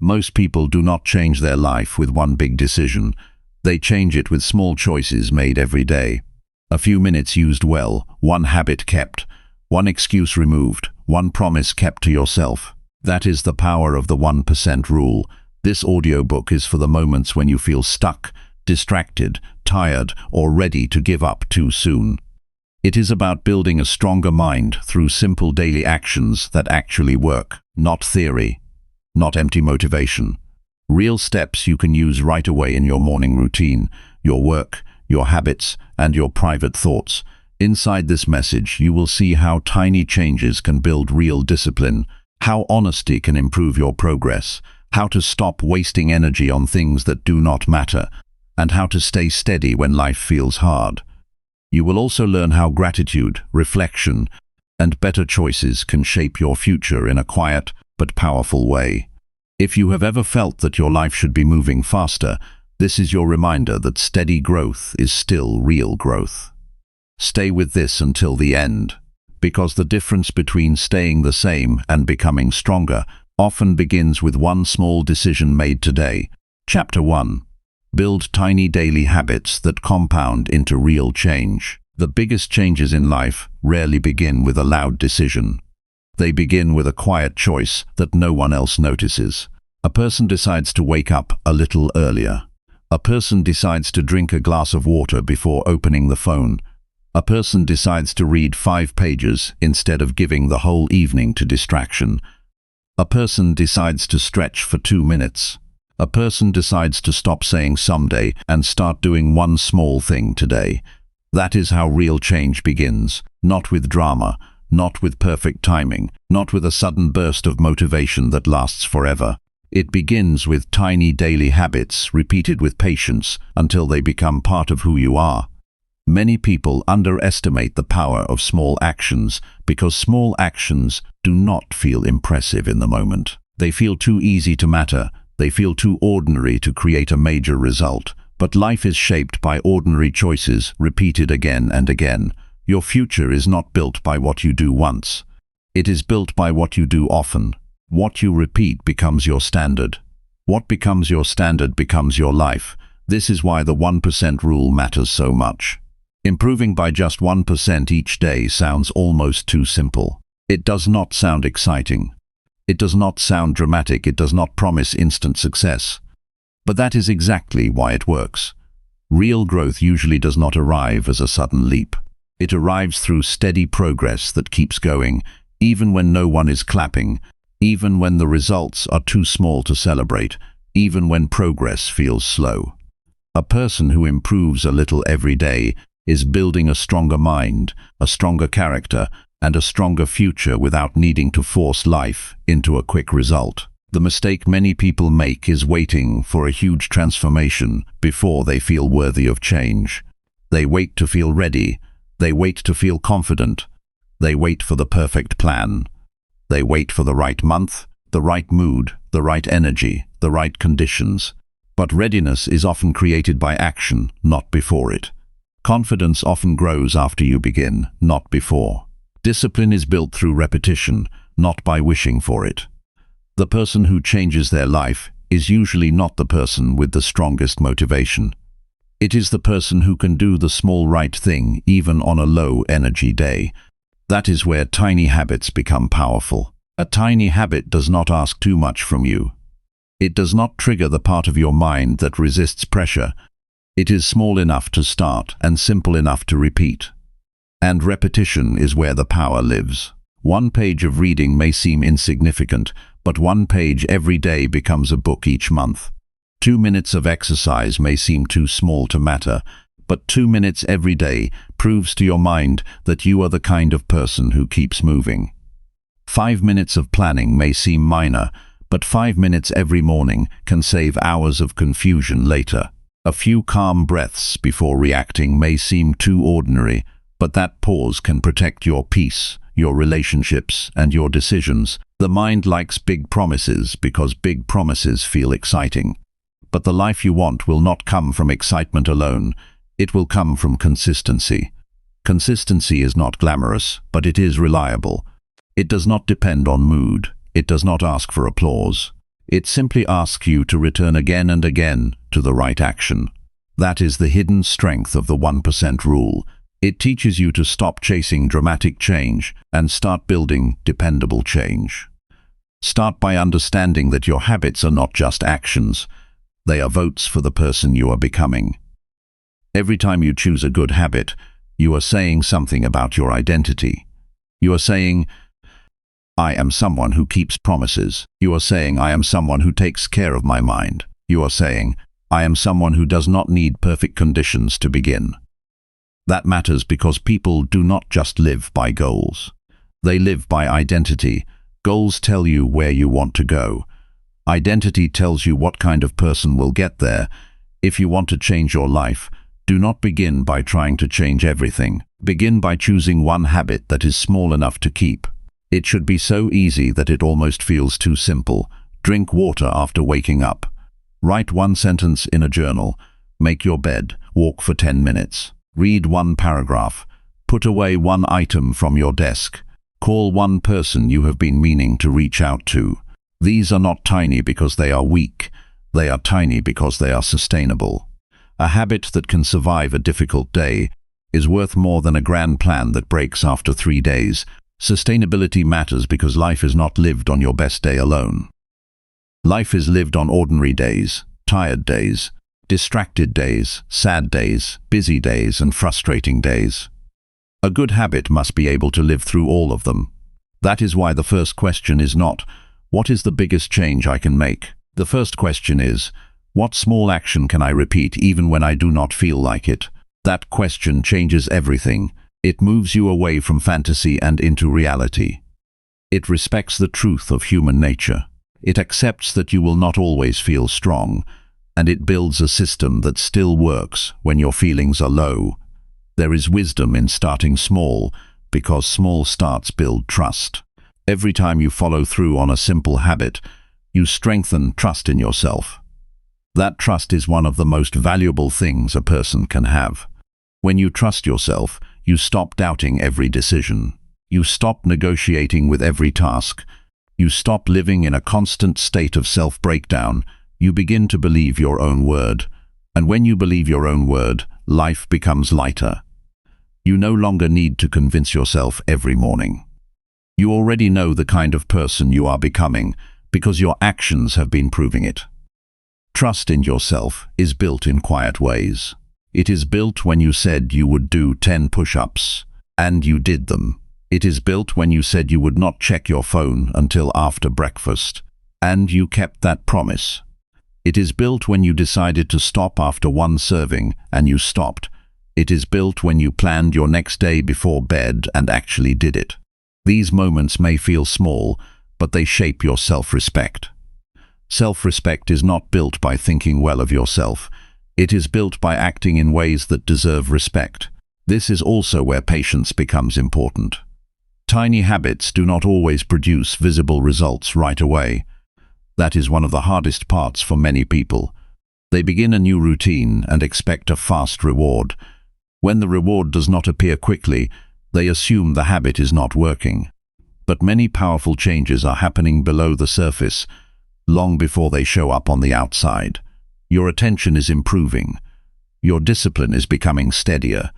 Most people do not change their life with one big decision. They change it with small choices made every day. A few minutes used well, one habit kept, one excuse removed, one promise kept to yourself. That is the power of the 1% rule. This audiobook is for the moments when you feel stuck, distracted, tired, or ready to give up too soon. It is about building a stronger mind through simple daily actions that actually work, not theory, not empty motivation. Real steps you can use right away in your morning routine, your work, your habits, and your private thoughts. Inside this message, you will see how tiny changes can build real discipline, how honesty can improve your progress, how to stop wasting energy on things that do not matter, and how to stay steady when life feels hard. You will also learn how gratitude, reflection, and better choices can shape your future in a quiet but powerful way. If you have ever felt that your life should be moving faster, this is your reminder that steady growth is still real growth. Stay with this until the end, because the difference between staying the same and becoming stronger often begins with one small decision made today. Chapter 1. Build tiny daily habits that compound into real change. The biggest changes in life rarely begin with a loud decision. They begin with a quiet choice that no one else notices. A person decides to wake up a little earlier. A person decides to drink a glass of water before opening the phone. A person decides to read 5 pages instead of giving the whole evening to distraction. A person decides to stretch for 2 minutes. A person decides to stop saying someday and start doing one small thing today. That is how real change begins, not with drama, not with perfect timing, not with a sudden burst of motivation that lasts forever. It begins with tiny daily habits repeated with patience until they become part of who you are. Many people underestimate the power of small actions because small actions do not feel impressive in the moment. They feel too easy to matter. They feel too ordinary to create a major result. But life is shaped by ordinary choices repeated again and again. Your future is not built by what you do once. It is built by what you do often. What you repeat becomes your standard. What becomes your standard becomes your life. This is why the 1% rule matters so much. Improving by just 1% each day sounds almost too simple. It does not sound exciting. It does not sound dramatic. It does not promise instant success. But that is exactly why it works. Real growth usually does not arrive as a sudden leap. It arrives through steady progress that keeps going, even when no one is clapping, even when the results are too small to celebrate, even when progress feels slow. A person who improves a little every day is building a stronger mind, a stronger character, and a stronger future without needing to force life into a quick result. The mistake many people make is waiting for a huge transformation before they feel worthy of change. They wait to feel ready. They wait to feel confident. They wait for the perfect plan. They wait for the right month, the right mood, the right energy, the right conditions. But readiness is often created by action, not before it. Confidence often grows after you begin, not before. Discipline is built through repetition, not by wishing for it. The person who changes their life is usually not the person with the strongest motivation. It is the person who can do the small right thing even on a low-energy day. That is where tiny habits become powerful. A tiny habit does not ask too much from you. It does not trigger the part of your mind that resists pressure. It is small enough to start and simple enough to repeat. And repetition is where the power lives. 1 page of reading may seem insignificant, but 1 page every day becomes a book each month. 2 minutes of exercise may seem too small to matter, but 2 minutes every day proves to your mind that you are the kind of person who keeps moving. 5 minutes of planning may seem minor, but 5 minutes every morning can save hours of confusion later. A few calm breaths before reacting may seem too ordinary, but that pause can protect your peace, your relationships, and your decisions. The mind likes big promises because big promises feel exciting. But the life you want will not come from excitement alone. It will come from consistency. Consistency is not glamorous, but it is reliable. It does not depend on mood. It does not ask for applause. It simply asks you to return again and again to the right action. That is the hidden strength of the 1% rule. It teaches you to stop chasing dramatic change and start building dependable change. Start by understanding that your habits are not just actions. They are votes for the person you are becoming. Every time you choose a good habit, you are saying something about your identity. You are saying, I am someone who keeps promises. You are saying, I am someone who takes care of my mind. You are saying, I am someone who does not need perfect conditions to begin. That matters because people do not just live by goals. They live by identity. Goals tell you where you want to go. Identity tells you what kind of person will get there. If you want to change your life, do not begin by trying to change everything. Begin by choosing one habit that is small enough to keep. It should be so easy that it almost feels too simple. Drink water after waking up. Write one sentence in a journal. Make your bed. Walk for 10 minutes. Read one paragraph. Put away one item from your desk. Call one person you have been meaning to reach out to. These are not tiny because they are weak. They are tiny because they are sustainable. A habit that can survive a difficult day is worth more than a grand plan that breaks after 3 days. Sustainability matters because life is not lived on your best day alone. Life is lived on ordinary days, tired days, distracted days, sad days, busy days, and frustrating days. A good habit must be able to live through all of them. That is why the first question is not, what is the biggest change I can make? The first question is, what small action can I repeat even when I do not feel like it? That question changes everything. It moves you away from fantasy and into reality. It respects the truth of human nature. It accepts that you will not always feel strong, and it builds a system that still works when your feelings are low. There is wisdom in starting small, because small starts build trust. Every time you follow through on a simple habit, you strengthen trust in yourself. That trust is one of the most valuable things a person can have. When you trust yourself, you stop doubting every decision. You stop negotiating with every task. You stop living in a constant state of self-breakdown. You begin to believe your own word. And when you believe your own word, life becomes lighter. You no longer need to convince yourself every morning. You already know the kind of person you are becoming because your actions have been proving it. Trust in yourself is built in quiet ways. It is built when you said you would do 10 push-ups, and you did them. It is built when you said you would not check your phone until after breakfast, and you kept that promise. It is built when you decided to stop after one serving, and you stopped. It is built when you planned your next day before bed and actually did it. These moments may feel small, but they shape your self-respect. Self-respect is not built by thinking well of yourself. It is built by acting in ways that deserve respect. This is also where patience becomes important. Tiny habits do not always produce visible results right away. That is one of the hardest parts for many people. They begin a new routine and expect a fast reward. When the reward does not appear quickly, they assume the habit is not working. But many powerful changes are happening below the surface, long before they show up on the outside. Your attention is improving. Your discipline is becoming steadier.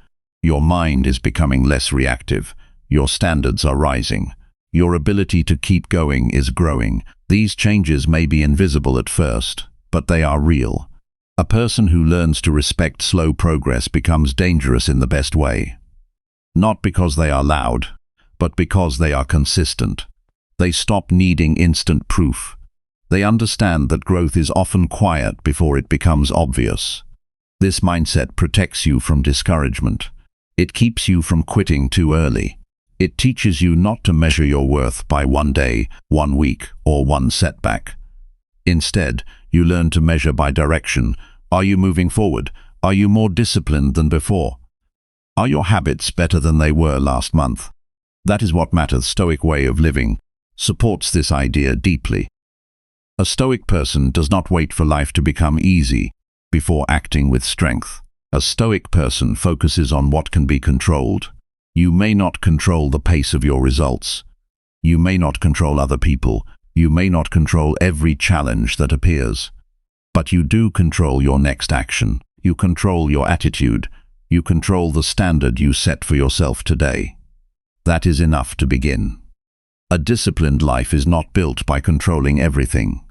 Your mind is becoming less reactive. Your standards are rising. Your ability to keep going is growing. These changes may be invisible at first, but they are real. A person who learns to respect slow progress becomes dangerous in the best way. Not because they are loud, but because they are consistent. They stop needing instant proof. They understand that growth is often quiet before it becomes obvious. This mindset protects you from discouragement. It keeps you from quitting too early. It teaches you not to measure your worth by one day, 1 week, or one setback. Instead, you learn to measure by direction. Are you moving forward? Are you more disciplined than before? Are your habits better than they were last month? That is what matters. Stoic way of living supports this idea deeply. A stoic person does not wait for life to become easy before acting with strength. A stoic person focuses on what can be controlled. You may not control the pace of your results. You may not control other people, You may not control every challenge that appears, but you do control your next action. You control your attitude. You control the standard you set for yourself today. That is enough to begin. A disciplined life is not built by controlling everything.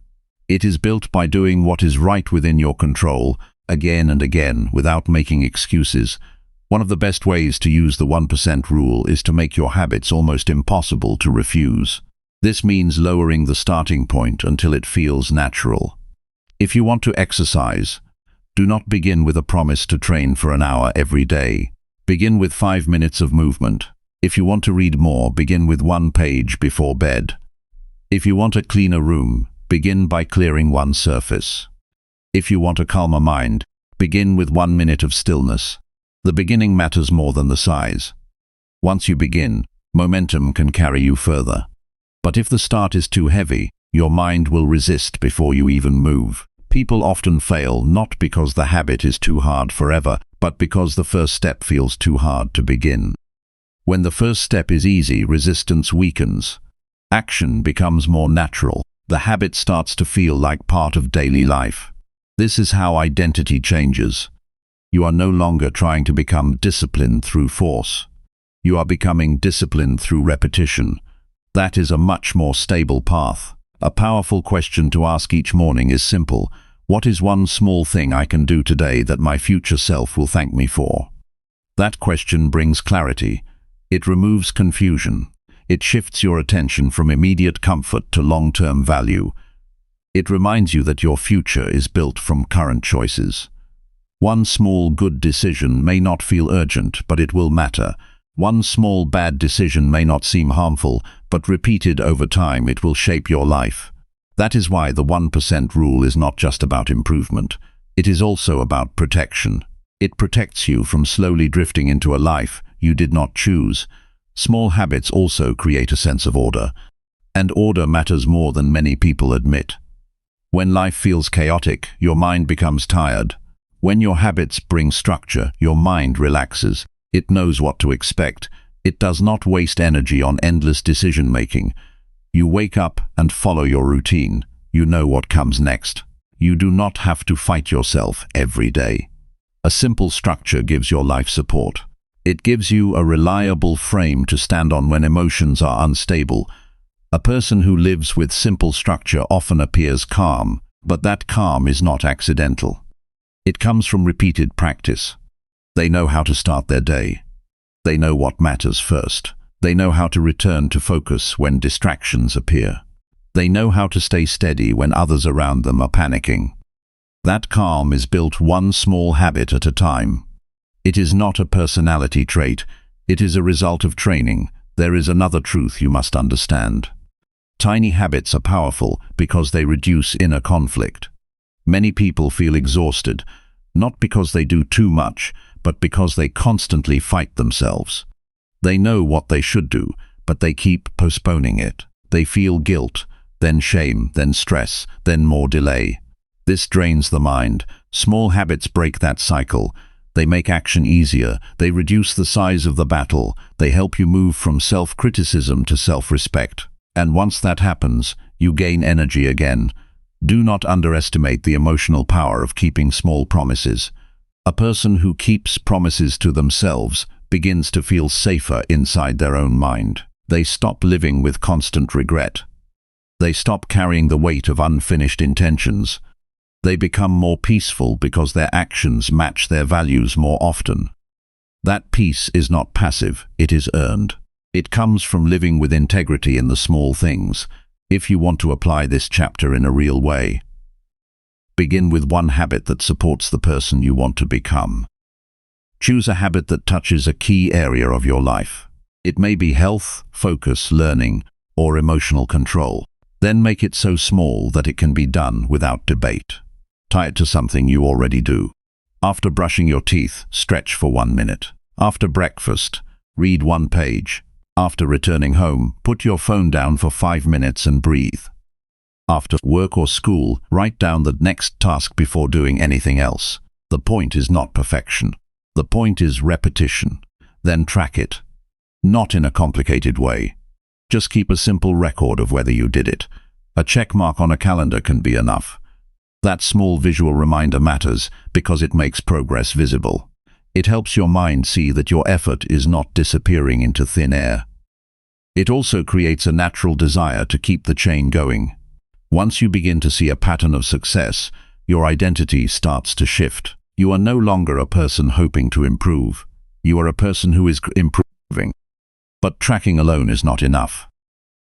It is built by doing what is right within your control, again and again, without making excuses. One of the best ways to use the 1% rule is to make your habits almost impossible to refuse. This means lowering the starting point until it feels natural. If you want to exercise, do not begin with a promise to train for an hour every day. Begin with 5 minutes of movement. If you want to read more, begin with 1 page before bed. If you want a cleaner room, begin by clearing one surface. If you want a calmer mind, begin with 1 minute of stillness. The beginning matters more than the size. Once you begin, momentum can carry you further. But if the start is too heavy, your mind will resist before you even move. People often fail not because the habit is too hard forever, but because the first step feels too hard to begin. When the first step is easy, resistance weakens. Action becomes more natural. The habit starts to feel like part of daily life. This is how identity changes. You are no longer trying to become disciplined through force. You are becoming disciplined through repetition. That is a much more stable path. A powerful question to ask each morning is simple. What is one small thing I can do today that my future self will thank me for? That question brings clarity. It removes confusion. It shifts your attention from immediate comfort to long-term value. It reminds you that your future is built from current choices. One small good decision may not feel urgent, but it will matter. One small bad decision may not seem harmful, but repeated over time it will shape your life. That is why the 1% rule is not just about improvement. It is also about protection. It protects you from slowly drifting into a life you did not choose. Small habits also create a sense of order, and order matters more than many people admit. When life feels chaotic, your mind becomes tired. When your habits bring structure, your mind relaxes. It knows what to expect. It does not waste energy on endless decision-making. You wake up and follow your routine. You know what comes next. You do not have to fight yourself every day. A simple structure gives your life support. It gives you a reliable frame to stand on when emotions are unstable. A person who lives with simple structure often appears calm, but that calm is not accidental. It comes from repeated practice. They know how to start their day. They know what matters first. They know how to return to focus when distractions appear. They know how to stay steady when others around them are panicking. That calm is built one small habit at a time. It is not a personality trait. It is a result of training. There is another truth you must understand. Tiny habits are powerful because they reduce inner conflict. Many people feel exhausted, not because they do too much, but because they constantly fight themselves. They know what they should do, but they keep postponing it. They feel guilt, then shame, then stress, then more delay. This drains the mind. Small habits break that cycle. They make action easier. They reduce the size of the battle. They help you move from self-criticism to self-respect. And once that happens, you gain energy again. Do not underestimate the emotional power of keeping small promises. A person who keeps promises to themselves begins to feel safer inside their own mind. They stop living with constant regret. They stop carrying the weight of unfinished intentions. They become more peaceful because their actions match their values more often. That peace is not passive, it is earned. It comes from living with integrity in the small things. If you want to apply this chapter in a real way, begin with one habit that supports the person you want to become. Choose a habit that touches a key area of your life. It may be health, focus, learning, or emotional control. Then make it so small that it can be done without debate. Tie it to something you already do. After brushing your teeth, stretch for 1 minute. After breakfast, read 1 page. After returning home, put your phone down for 5 minutes and breathe. After work or school, write down the next task before doing anything else. The point is not perfection. The point is repetition. Then track it. Not in a complicated way. Just keep a simple record of whether you did it. A check mark on a calendar can be enough. That small visual reminder matters because it makes progress visible. It helps your mind see that your effort is not disappearing into thin air. It also creates a natural desire to keep the chain going. Once you begin to see a pattern of success, your identity starts to shift. You are no longer a person hoping to improve. You are a person who is improving. But tracking alone is not enough.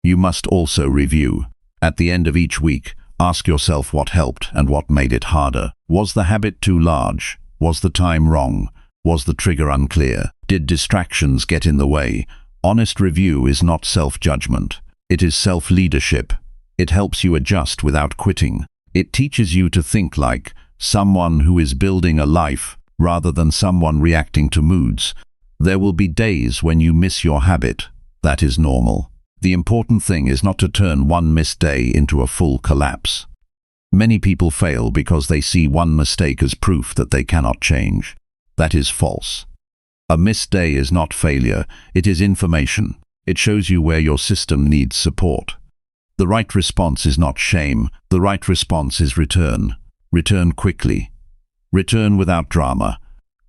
You must also review. At the end of each week, ask yourself what helped and what made it harder. Was the habit too large? Was the time wrong? Was the trigger unclear? Did distractions get in the way? Honest review is not self-judgment. It is self-leadership. It helps you adjust without quitting. It teaches you to think like someone who is building a life rather than someone reacting to moods. There will be days when you miss your habit. That is normal. The important thing is not to turn one missed day into a full collapse. Many people fail because they see one mistake as proof that they cannot change. That is false. A missed day is not failure, it is information. It shows you where your system needs support. The right response is not shame, the right response is return. Return quickly. Return without drama.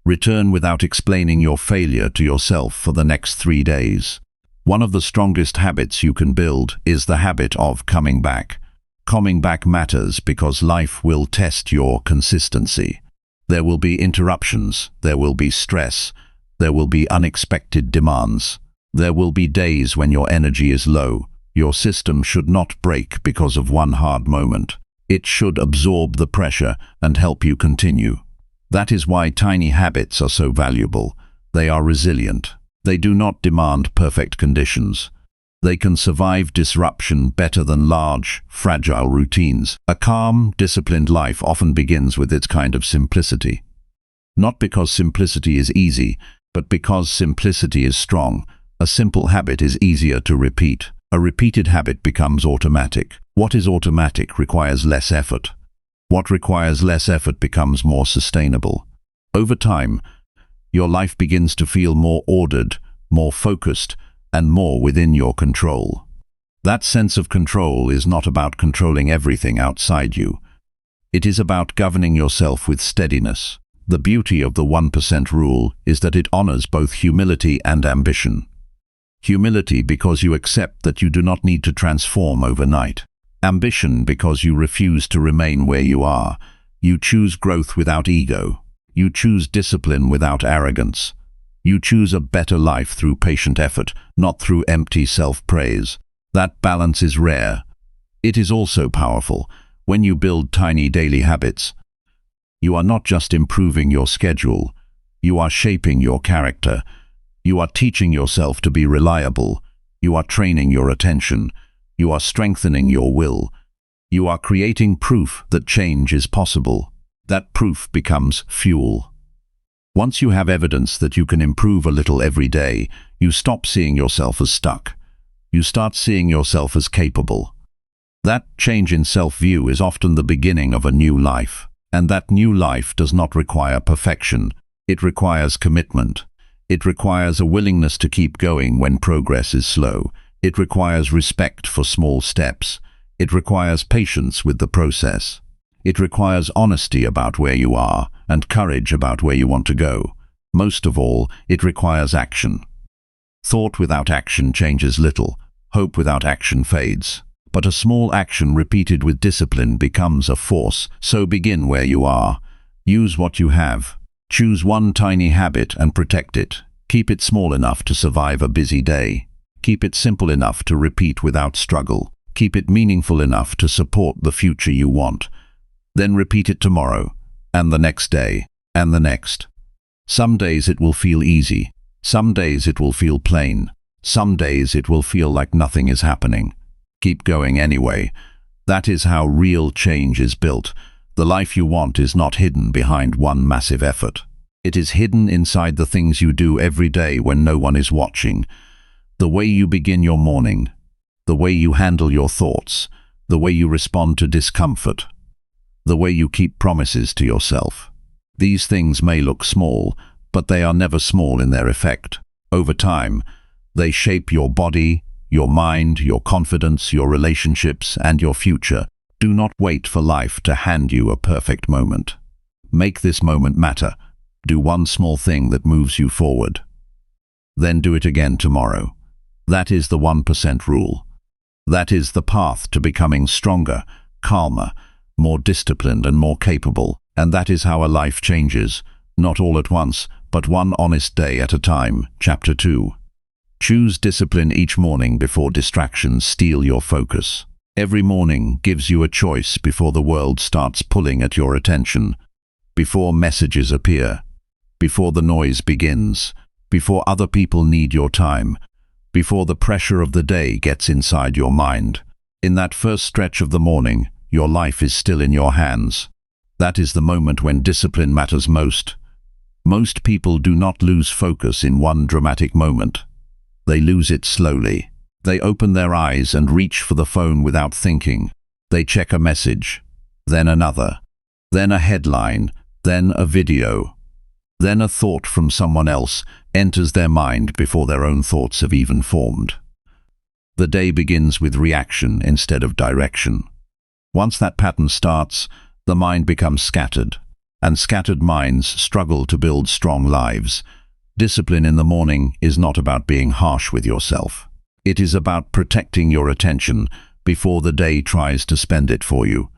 Return without explaining your failure to yourself for the next 3 days. One of the strongest habits you can build is the habit of coming back. Coming back matters because life will test your consistency. There will be interruptions, there will be stress, there will be unexpected demands. There will be days when your energy is low. Your system should not break because of one hard moment. It should absorb the pressure and help you continue. That is why tiny habits are so valuable. They are resilient. They do not demand perfect conditions. They can survive disruption better than large, fragile routines. A calm, disciplined life often begins with its kind of simplicity. Not because simplicity is easy, but because simplicity is strong. A simple habit is easier to repeat. A repeated habit becomes automatic. What is automatic requires less effort. What requires less effort becomes more sustainable. Over time, your life begins to feel more ordered, more focused, and more within your control. That sense of control is not about controlling everything outside you. It is about governing yourself with steadiness. The beauty of the 1% rule is that it honors both humility and ambition. Humility because you accept that you do not need to transform overnight. Ambition because you refuse to remain where you are. You choose growth without ego. You choose discipline without arrogance. You choose a better life through patient effort, not through empty self-praise. That balance is rare. It is also powerful. When you build tiny daily habits, you are not just improving your schedule, you are shaping your character. You are teaching yourself to be reliable. You are training your attention. You are strengthening your will. You are creating proof that change is possible. That proof becomes fuel. Once you have evidence that you can improve a little every day, you stop seeing yourself as stuck. You start seeing yourself as capable. That change in self-view is often the beginning of a new life. And that new life does not require perfection. It requires commitment. It requires a willingness to keep going when progress is slow. It requires respect for small steps. It requires patience with the process. It requires honesty about where you are and courage about where you want to go. Most of all, it requires action. Thought without action changes little. Hope without action fades. But a small action repeated with discipline becomes a force. So begin where you are. Use what you have. Choose one tiny habit and protect it. Keep it small enough to survive a busy day. Keep it simple enough to repeat without struggle. Keep it meaningful enough to support the future you want. Then repeat it tomorrow, and the next day, and the next. Some days it will feel easy. Some days it will feel plain. Some days it will feel like nothing is happening. Keep going anyway. That is how real change is built. The life you want is not hidden behind one massive effort. It is hidden inside the things you do every day when no one is watching. The way you begin your morning, the way you handle your thoughts, the way you respond to discomfort, the way you keep promises to yourself. These things may look small, but they are never small in their effect. Over time, they shape your body, your mind, your confidence, your relationships, and your future. Do not wait for life to hand you a perfect moment. Make this moment matter. Do one small thing that moves you forward. Then do it again tomorrow. That is the 1% rule. That is the path to becoming stronger, calmer, more disciplined and more capable. And that is how a life changes, not all at once, but one honest day at a time. Chapter 2. Choose discipline each morning before distractions steal your focus. Every morning gives you a choice before the world starts pulling at your attention, before messages appear, before the noise begins, before other people need your time, before the pressure of the day gets inside your mind. In that first stretch of the morning, your life is still in your hands. That is the moment when discipline matters most. Most people do not lose focus in one dramatic moment. They lose it slowly. They open their eyes and reach for the phone without thinking. They check a message, then another, then a headline, then a video. Then a thought from someone else enters their mind before their own thoughts have even formed. The day begins with reaction instead of direction. Once that pattern starts, the mind becomes scattered, and scattered minds struggle to build strong lives. Discipline in the morning is not about being harsh with yourself. It is about protecting your attention before the day tries to spend it for you.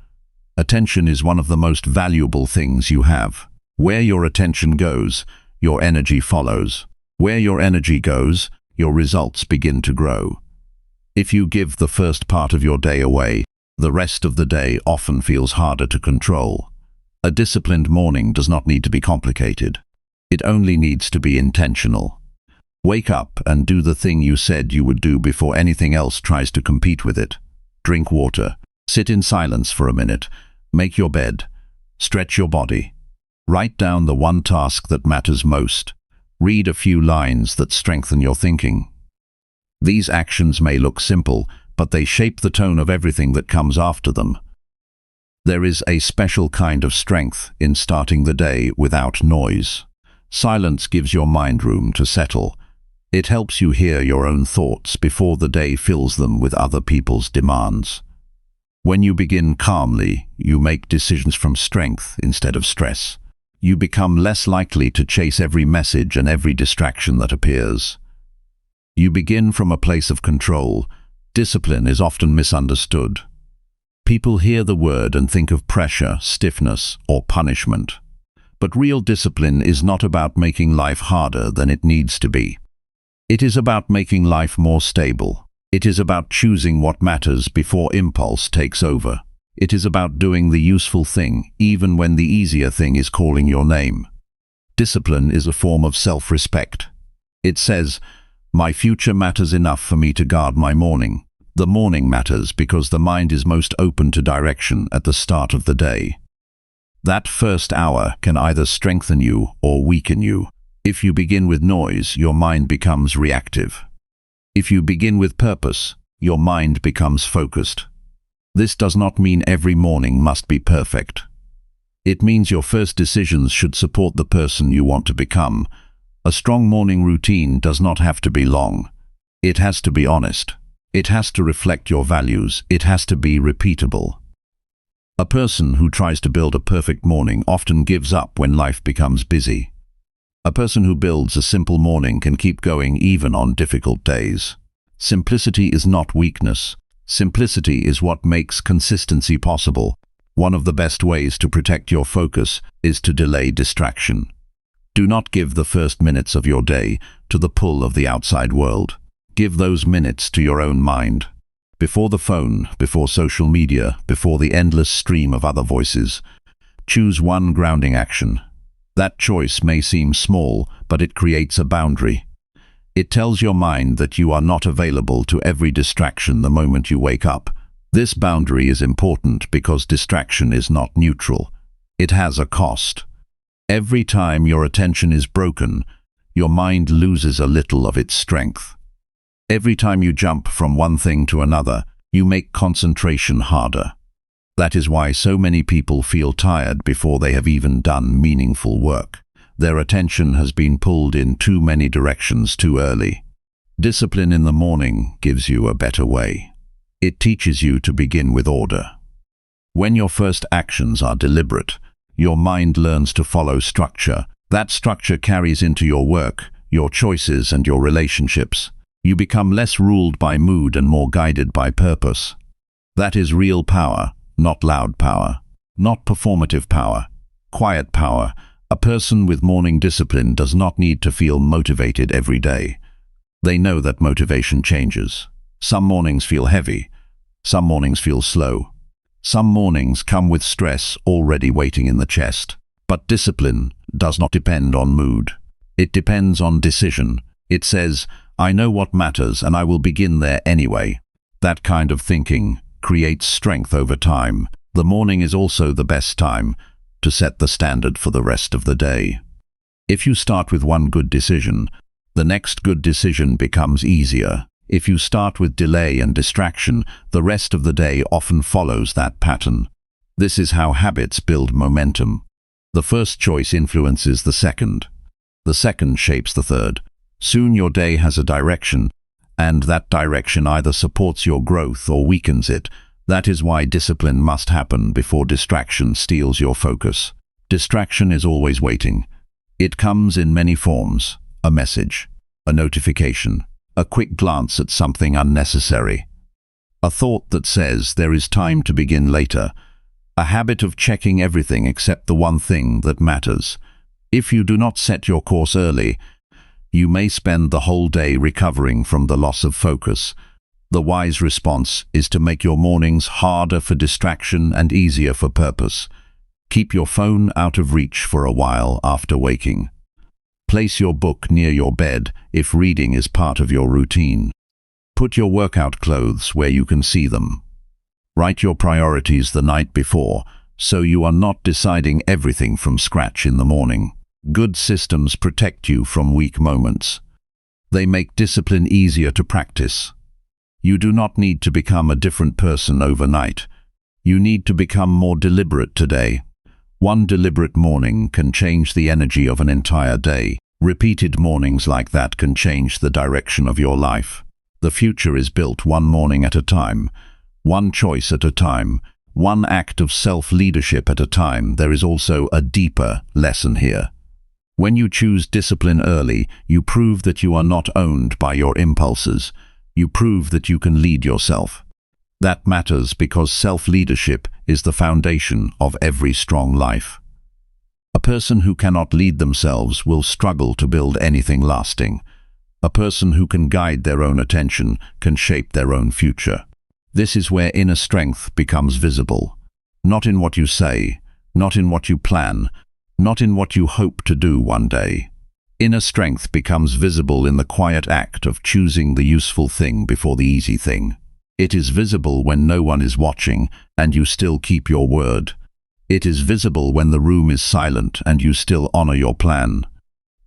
Attention is one of the most valuable things you have. Where your attention goes, your energy follows. Where your energy goes, your results begin to grow. If you give the first part of your day away, the rest of the day often feels harder to control. A disciplined morning does not need to be complicated. It only needs to be intentional. Wake up and do the thing you said you would do before anything else tries to compete with it. Drink water. Sit in silence for a minute. Make your bed. Stretch your body. Write down the one task that matters most. Read a few lines that strengthen your thinking. These actions may look simple, but they shape the tone of everything that comes after them. There is a special kind of strength in starting the day without noise. Silence gives your mind room to settle. It helps you hear your own thoughts before the day fills them with other people's demands. When you begin calmly, you make decisions from strength instead of stress. You become less likely to chase every message and every distraction that appears. You begin from a place of control. Discipline is often misunderstood. People hear the word and think of pressure, stiffness, or punishment. But real discipline is not about making life harder than it needs to be. It is about making life more stable. It is about choosing what matters before impulse takes over. It is about doing the useful thing, even when the easier thing is calling your name. Discipline is a form of self-respect. It says, "My future matters enough for me to guard my morning." The morning matters because the mind is most open to direction at the start of the day. That first hour can either strengthen you or weaken you. If you begin with noise, your mind becomes reactive. If you begin with purpose, your mind becomes focused. This does not mean every morning must be perfect. It means your first decisions should support the person you want to become. A strong morning routine does not have to be long. It has to be honest. It has to reflect your values. It has to be repeatable. A person who tries to build a perfect morning often gives up when life becomes busy. A person who builds a simple morning can keep going even on difficult days. Simplicity is not weakness. Simplicity is what makes consistency possible. One of the best ways to protect your focus is to delay distraction. Do not give the first minutes of your day to the pull of the outside world. Give those minutes to your own mind. Before the phone, before social media, before the endless stream of other voices, choose one grounding action. That choice may seem small, but it creates a boundary. It tells your mind that you are not available to every distraction the moment you wake up. This boundary is important because distraction is not neutral. It has a cost. Every time your attention is broken, your mind loses a little of its strength. Every time you jump from one thing to another, you make concentration harder. That is why so many people feel tired before they have even done meaningful work. Their attention has been pulled in too many directions too early. Discipline in the morning gives you a better way. It teaches you to begin with order. When your first actions are deliberate, your mind learns to follow structure. That structure carries into your work, your choices, and your relationships. You become less ruled by mood and more guided by purpose. That is real power, not loud power, not performative power, quiet power. A person with morning discipline does not need to feel motivated every day. They know that motivation changes. Some mornings feel heavy. Some mornings feel slow. Some mornings come with stress already waiting in the chest. But discipline does not depend on mood. It depends on decision. It says, I know what matters and I will begin there anyway. That kind of thinking creates strength over time. The morning is also the best time to set the standard for the rest of the day. If you start with one good decision, the next good decision becomes easier. If you start with delay and distraction, the rest of the day often follows that pattern. This is how habits build momentum. The first choice influences the second. The second shapes the third. Soon your day has a direction, and that direction either supports your growth or weakens it. That is why discipline must happen before distraction steals your focus. Distraction is always waiting. It comes in many forms: a message, a notification, a quick glance at something unnecessary, a thought that says there is time to begin later, a habit of checking everything except the one thing that matters. If you do not set your course early, you may spend the whole day recovering from the loss of focus. The wise response is to make your mornings harder for distraction and easier for purpose. Keep your phone out of reach for a while after waking. Place your book near your bed if reading is part of your routine. Put your workout clothes where you can see them. Write your priorities the night before, so you are not deciding everything from scratch in the morning. Good systems protect you from weak moments. They make discipline easier to practice. You do not need to become a different person overnight. You need to become more deliberate today. One deliberate morning can change the energy of an entire day. Repeated mornings like that can change the direction of your life. The future is built one morning at a time, one choice at a time, one act of self-leadership at a time. There is also a deeper lesson here. When you choose discipline early, you prove that you are not owned by your impulses. You prove that you can lead yourself. That matters because self-leadership is the foundation of every strong life. A person who cannot lead themselves will struggle to build anything lasting. A person who can guide their own attention can shape their own future. This is where inner strength becomes visible. Not in what you say, not in what you plan, not in what you hope to do one day. Inner strength becomes visible in the quiet act of choosing the useful thing before the easy thing. It is visible when no one is watching and you still keep your word. It is visible when the room is silent and you still honor your plan.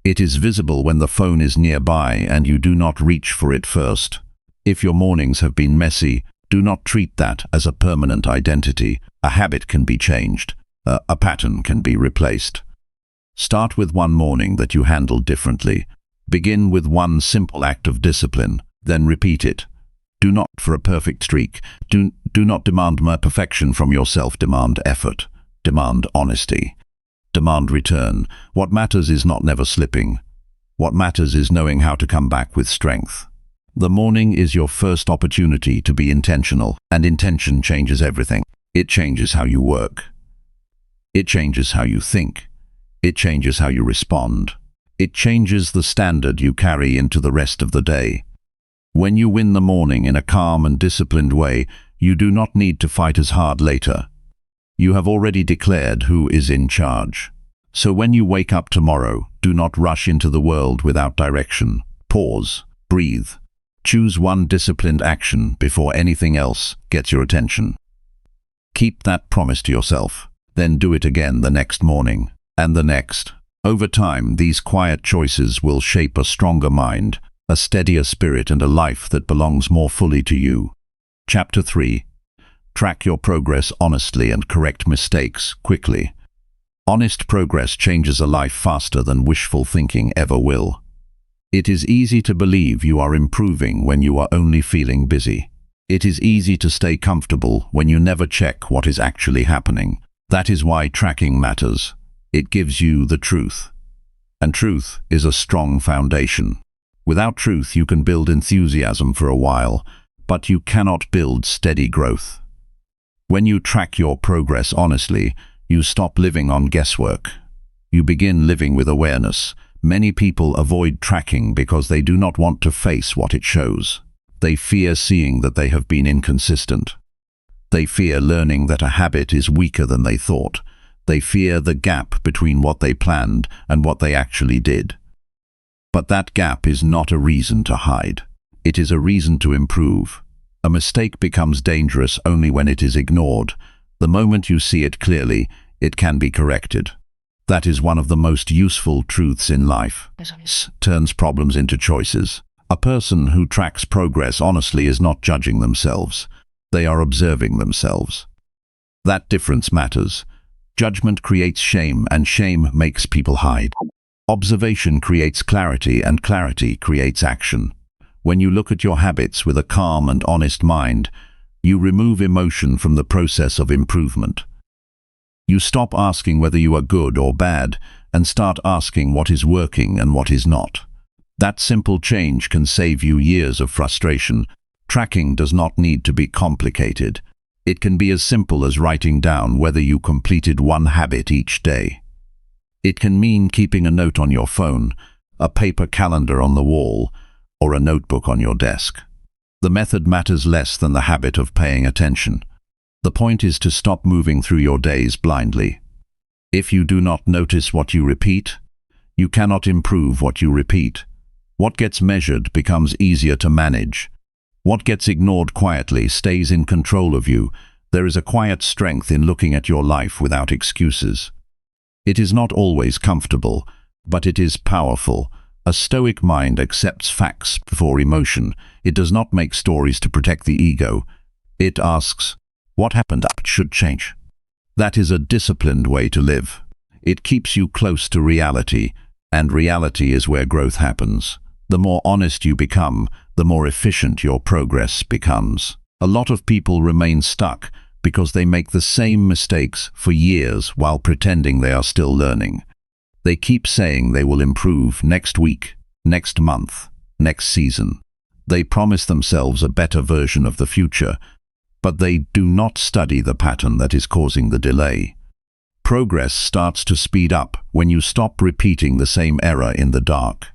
It is visible when the phone is nearby and you do not reach for it first. If your mornings have been messy, do not treat that as a permanent identity. A habit can be changed. A pattern can be replaced. Start with one morning that you handle differently. Begin with one simple act of discipline, then repeat it. Do not for a perfect streak. Do not demand more perfection from yourself. Demand effort. Demand honesty. Demand return. What matters is not never slipping. What matters is knowing how to come back with strength. The morning is your first opportunity to be intentional, and intention changes everything. It changes how you work. It changes how you think. It changes how you respond. It changes the standard you carry into the rest of the day. When you win the morning in a calm and disciplined way, you do not need to fight as hard later. You have already declared who is in charge. So when you wake up tomorrow, do not rush into the world without direction. Pause, breathe. Choose one disciplined action before anything else gets your attention. Keep that promise to yourself. Then do it again the next morning, and the next. Over time, these quiet choices will shape a stronger mind, a steadier spirit, and a life that belongs more fully to you. Chapter 3. Track your progress honestly and correct mistakes quickly. Honest progress changes a life faster than wishful thinking ever will. It is easy to believe you are improving when you are only feeling busy. It is easy to stay comfortable when you never check what is actually happening. That is why tracking matters. It gives you the truth. And truth is a strong foundation. Without truth, you can build enthusiasm for a while, but you cannot build steady growth. When you track your progress honestly, you stop living on guesswork. You begin living with awareness. Many people avoid tracking because they do not want to face what it shows. They fear seeing that they have been inconsistent. They fear learning that a habit is weaker than they thought. They fear the gap between what they planned and what they actually did. But that gap is not a reason to hide. It is a reason to improve. A mistake becomes dangerous only when it is ignored. The moment you see it clearly, it can be corrected. That is one of the most useful truths in life. It turns problems into choices. A person who tracks progress honestly is not judging themselves. They are observing themselves. That difference matters. Judgment creates shame, and shame makes people hide. Observation creates clarity, and clarity creates action. When you look at your habits with a calm and honest mind, you remove emotion from the process of improvement. You stop asking whether you are good or bad and start asking what is working and what is not. That simple change can save you years of frustration. Tracking does not need to be complicated. It can be as simple as writing down whether you completed one habit each day. It can mean keeping a note on your phone, a paper calendar on the wall, or a notebook on your desk. The method matters less than the habit of paying attention. The point is to stop moving through your days blindly. If you do not notice what you repeat, you cannot improve what you repeat. What gets measured becomes easier to manage. What gets ignored quietly stays in control of you. There is a quiet strength in looking at your life without excuses. It is not always comfortable, but it is powerful. A stoic mind accepts facts before emotion. It does not make stories to protect the ego. It asks, what happened should change. That is a disciplined way to live. It keeps you close to reality, and reality is where growth happens. The more honest you become, the more efficient your progress becomes. A lot of people remain stuck because they make the same mistakes for years while pretending they are still learning. They keep saying they will improve next week, next month, next season. They promise themselves a better version of the future, but they do not study the pattern that is causing the delay. Progress starts to speed up when you stop repeating the same error in the dark.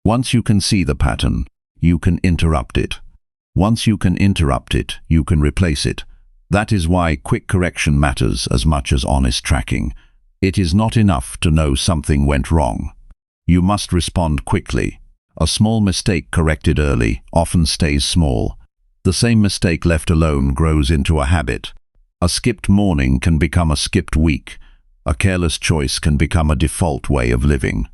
Once you can see the pattern, you can interrupt it. Once you can interrupt it, you can replace it. That is why quick correction matters as much as honest tracking. It is not enough to know something went wrong. You must respond quickly. A small mistake corrected early often stays small. The same mistake left alone grows into a habit. A skipped morning can become a skipped week. A careless choice can become a default way of living.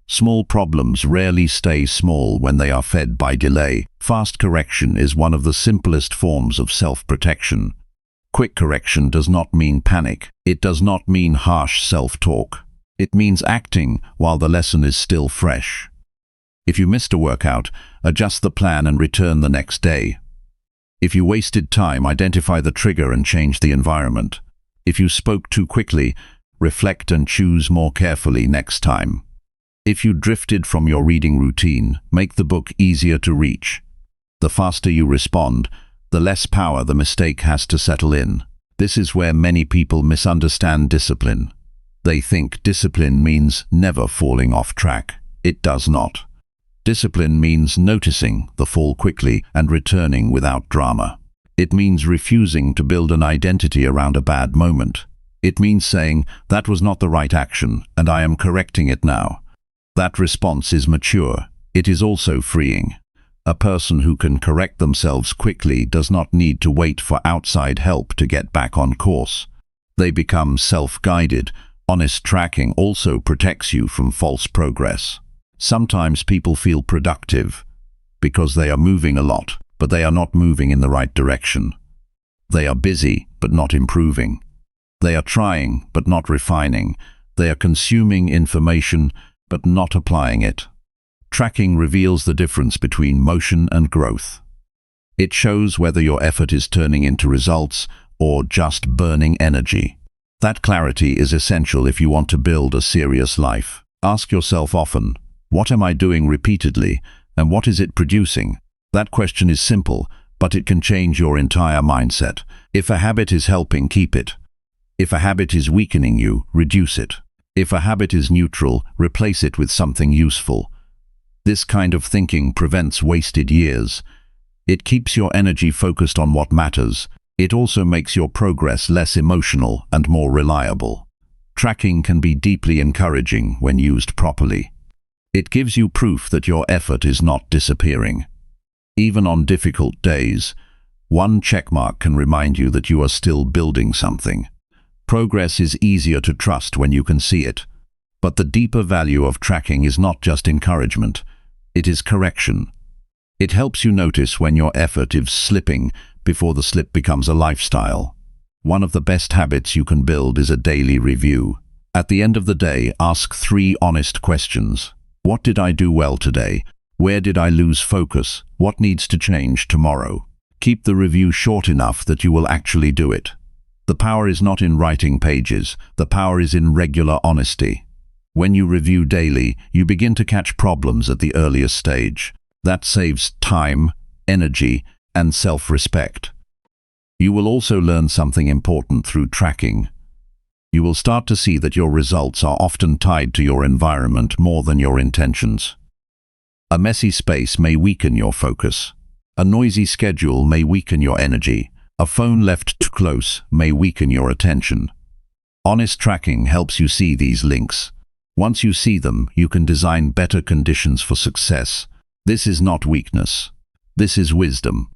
Small problems rarely stay small when they are fed by delay. Fast correction is one of the simplest forms of self-protection. Quick correction does not mean panic. It does not mean harsh self-talk. It means acting while the lesson is still fresh. If you missed a workout, adjust the plan and return the next day. If you wasted time, identify the trigger and change the environment. If you spoke too quickly, reflect and choose more carefully next time. If you drifted from your reading routine, make the book easier to reach. The faster you respond, the less power the mistake has to settle in. This is where many people misunderstand discipline. They think discipline means never falling off track. It does not. Discipline means noticing the fall quickly and returning without drama. It means refusing to build an identity around a bad moment. It means saying, that was not the right action, and I am correcting it now. That response is mature. It is also freeing. A person who can correct themselves quickly does not need to wait for outside help to get back on course. They become self-guided. Honest tracking also protects you from false progress. Sometimes people feel productive because they are moving a lot, but they are not moving in the right direction. They are busy, but not improving. They are trying, but not refining. They are consuming information, but not applying it. Tracking reveals the difference between motion and growth. It shows whether your effort is turning into results or just burning energy. That clarity is essential if you want to build a serious life. Ask yourself often, what am I doing repeatedly, and what is it producing? That question is simple, but it can change your entire mindset. If a habit is helping, keep it. If a habit is weakening you, reduce it. If a habit is neutral, replace it with something useful. This kind of thinking prevents wasted years. It keeps your energy focused on what matters. It also makes your progress less emotional and more reliable. Tracking can be deeply encouraging when used properly. It gives you proof that your effort is not disappearing. Even on difficult days, one checkmark can remind you that you are still building something. Progress is easier to trust when you can see it. But the deeper value of tracking is not just encouragement, it is correction. It helps you notice when your effort is slipping before the slip becomes a lifestyle. One of the best habits you can build is a daily review. At the end of the day, ask 3 honest questions. What did I do well today? Where did I lose focus? What needs to change tomorrow? Keep the review short enough that you will actually do it. The power is not in writing pages, the power is in regular honesty. When you review daily, you begin to catch problems at the earliest stage. That saves time, energy, and self-respect. You will also learn something important through tracking. You will start to see that your results are often tied to your environment more than your intentions. A messy space may weaken your focus. A noisy schedule may weaken your energy. A phone left too close may weaken your attention. Honest tracking helps you see these links. Once you see them, you can design better conditions for success. This is not weakness. This is wisdom.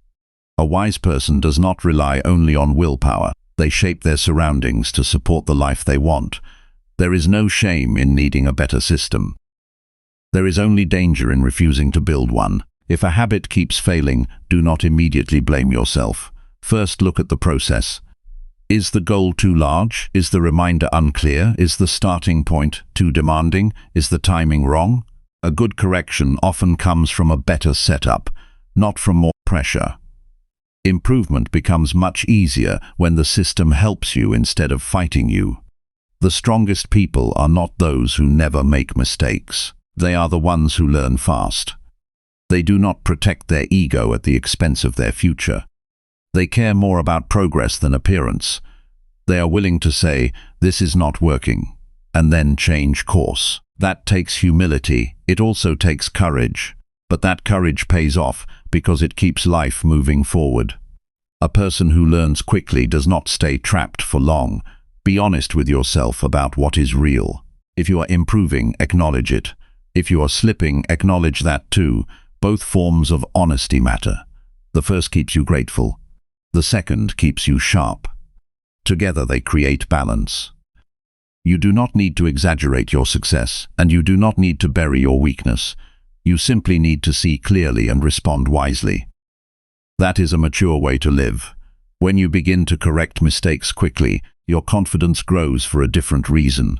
A wise person does not rely only on willpower. They shape their surroundings to support the life they want. There is no shame in needing a better system. There is only danger in refusing to build one. If a habit keeps failing, do not immediately blame yourself. First, look at the process. Is the goal too large? Is the reminder unclear? Is the starting point too demanding? Is the timing wrong? A good correction often comes from a better setup, not from more pressure. Improvement becomes much easier when the system helps you instead of fighting you. The strongest people are not those who never make mistakes. They are the ones who learn fast. They do not protect their ego at the expense of their future. They care more about progress than appearance. They are willing to say, "This is not working," and then change course. That takes humility. It also takes courage. But that courage pays off because it keeps life moving forward. A person who learns quickly does not stay trapped for long. Be honest with yourself about what is real. If you are improving, acknowledge it. If you are slipping, acknowledge that too. Both forms of honesty matter. The first keeps you grateful. The second keeps you sharp. Together they create balance. You do not need to exaggerate your success, and you do not need to bury your weakness. You simply need to see clearly and respond wisely. That is a mature way to live. When you begin to correct mistakes quickly, your confidence grows for a different reason.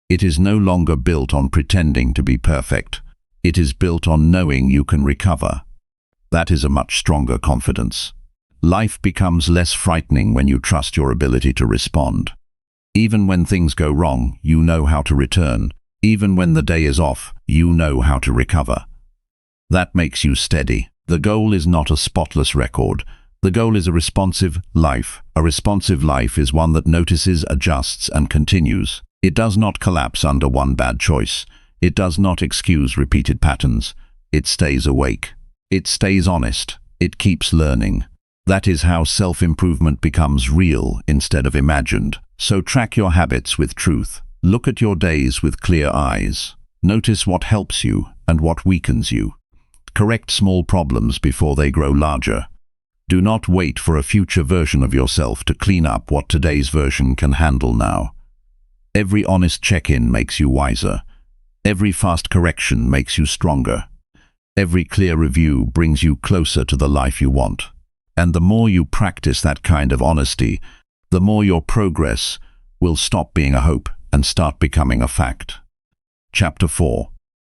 It is no longer built on pretending to be perfect. It is built on knowing you can recover. That is a much stronger confidence. Life becomes less frightening when you trust your ability to respond. Even when things go wrong, you know how to return. Even when the day is off, you know how to recover. That makes you steady. The goal is not a spotless record. The goal is a responsive life. A responsive life is one that notices, adjusts, and continues. It does not collapse under one bad choice. It does not excuse repeated patterns. It stays awake. It stays honest. It keeps learning. That is how self-improvement becomes real instead of imagined. So track your habits with truth. Look at your days with clear eyes. Notice what helps you and what weakens you. Correct small problems before they grow larger. Do not wait for a future version of yourself to clean up what today's version can handle now. Every honest check-in makes you wiser. Every fast correction makes you stronger. Every clear review brings you closer to the life you want. And the more you practice that kind of honesty, the more your progress will stop being a hope and start becoming a fact. Chapter 4.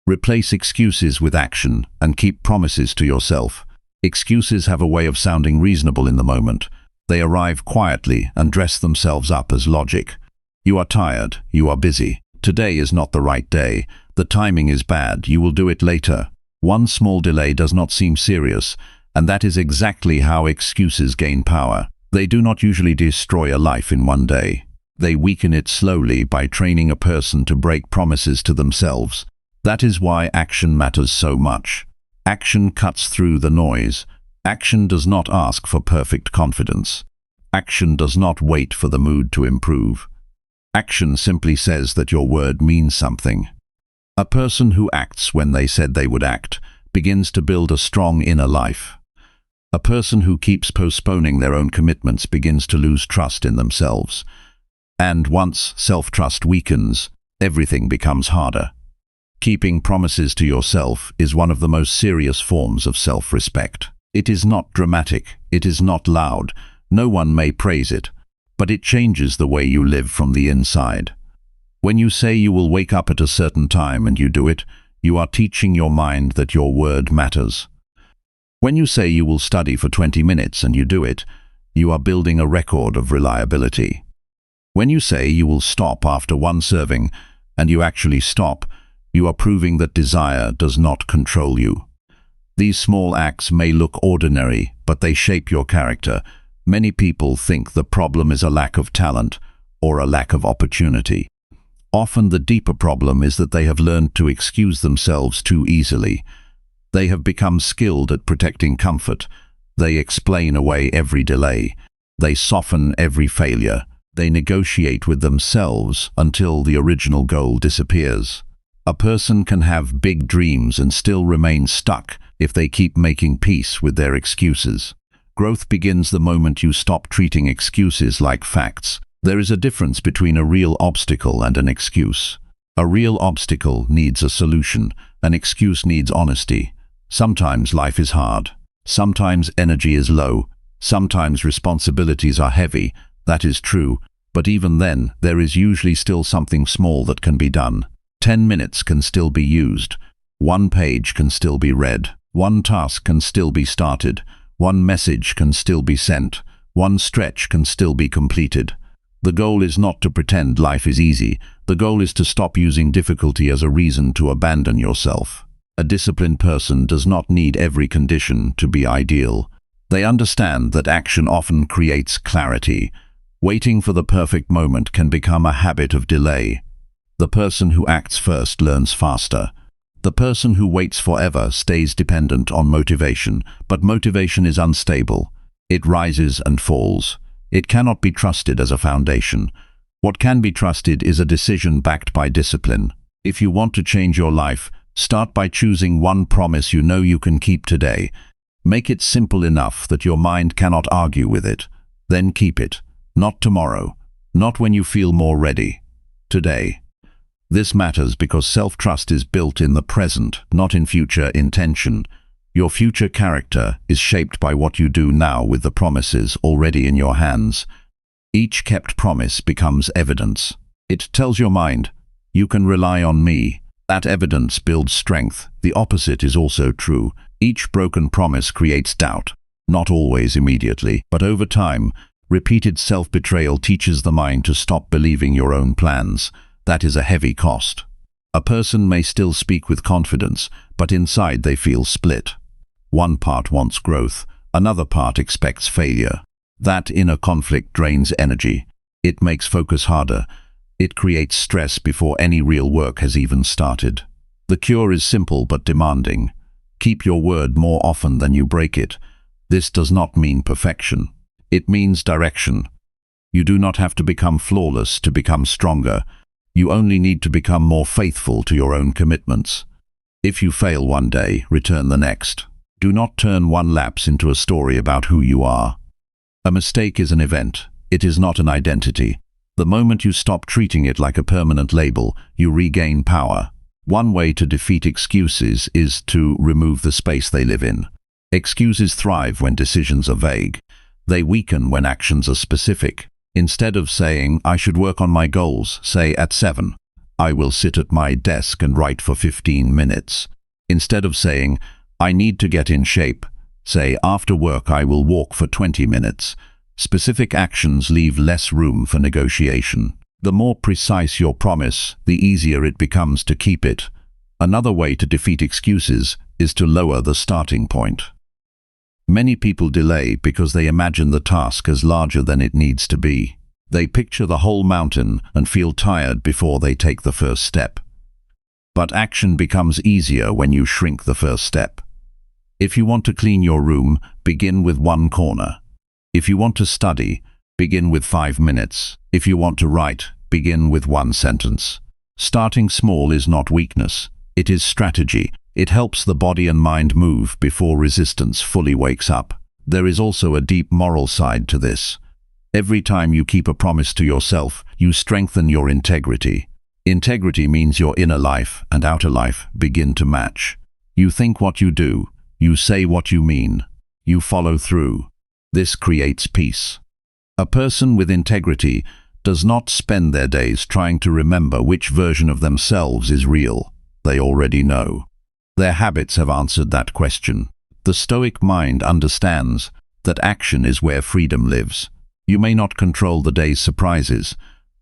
Replace excuses with action and keep promises to yourself. Excuses have a way of sounding reasonable in the moment. They arrive quietly and dress themselves up as logic. You are tired, you are busy. Today is not the right day. The timing is bad, you will do it later. One small delay does not seem serious, and that is exactly how excuses gain power. They do not usually destroy a life in one day. They weaken it slowly by training a person to break promises to themselves. That is why action matters so much. Action cuts through the noise. Action does not ask for perfect confidence. Action does not wait for the mood to improve. Action simply says that your word means something. A person who acts when they said they would act begins to build a strong inner life. A person who keeps postponing their own commitments begins to lose trust in themselves. And once self-trust weakens, everything becomes harder. Keeping promises to yourself is one of the most serious forms of self-respect. It is not dramatic, it is not loud, no one may praise it, but it changes the way you live from the inside. When you say you will wake up at a certain time and you do it, you are teaching your mind that your word matters. When you say you will study for 20 minutes and you do it, you are building a record of reliability. When you say you will stop after one serving and you actually stop, you are proving that desire does not control you. These small acts may look ordinary, but they shape your character. Many people think the problem is a lack of talent or a lack of opportunity. Often the deeper problem is that they have learned to excuse themselves too easily. They have become skilled at protecting comfort. They explain away every delay. They soften every failure. They negotiate with themselves until the original goal disappears. A person can have big dreams and still remain stuck if they keep making peace with their excuses. Growth begins the moment you stop treating excuses like facts. There is a difference between a real obstacle and an excuse. A real obstacle needs a solution. An excuse needs honesty. Sometimes life is hard. Sometimes energy is low. Sometimes responsibilities are heavy. That is true. But even then, there is usually still something small that can be done. 10 minutes can still be used. One page can still be read. One task can still be started. One message can still be sent. One stretch can still be completed. The goal is not to pretend life is easy. The goal is to stop using difficulty as a reason to abandon yourself. A disciplined person does not need every condition to be ideal. They understand that action often creates clarity. Waiting for the perfect moment can become a habit of delay. The person who acts first learns faster. The person who waits forever stays dependent on motivation, but motivation is unstable. It rises and falls. It cannot be trusted as a foundation. What can be trusted is a decision backed by discipline. If you want to change your life, start by choosing one promise you know you can keep today. Make it simple enough that your mind cannot argue with it. Then keep it. Not tomorrow. Not when you feel more ready. Today. This matters because self-trust is built in the present, not in future intention. Your future character is shaped by what you do now with the promises already in your hands. Each kept promise becomes evidence. It tells your mind, you can rely on me. That evidence builds strength. The opposite is also true. Each broken promise creates doubt. Not always immediately, but over time, repeated self-betrayal teaches the mind to stop believing your own plans. That is a heavy cost. A person may still speak with confidence, but inside they feel split. One part wants growth, another part expects failure. That inner conflict drains energy. It makes focus harder. It creates stress before any real work has even started. The cure is simple but demanding. Keep your word more often than you break it. This does not mean perfection. It means direction. You do not have to become flawless to become stronger. You only need to become more faithful to your own commitments. If you fail one day, return the next. Do not turn one lapse into a story about who you are. A mistake is an event. It is not an identity. The moment you stop treating it like a permanent label, you regain power. One way to defeat excuses is to remove the space they live in. Excuses thrive when decisions are vague. They weaken when actions are specific. Instead of saying, I should work on my goals, say at 7. I will sit at my desk and write for 15 minutes. Instead of saying, I need to get in shape, say, after work I will walk for 20 minutes. Specific actions leave less room for negotiation. The more precise your promise, the easier it becomes to keep it. Another way to defeat excuses is to lower the starting point. Many people delay because they imagine the task as larger than it needs to be. They picture the whole mountain and feel tired before they take the first step. But action becomes easier when you shrink the first step. If you want to clean your room, begin with one corner. If you want to study, begin with 5 minutes. If you want to write, begin with one sentence. Starting small is not weakness, it is strategy. It helps the body and mind move before resistance fully wakes up. There is also a deep moral side to this. Every time you keep a promise to yourself, you strengthen your integrity. Integrity means your inner life and outer life begin to match. You think what you do, you say what you mean, you follow through. This creates peace. A person with integrity does not spend their days trying to remember which version of themselves is real. They already know. Their habits have answered that question. The Stoic mind understands that action is where freedom lives. You may not control the day's surprises,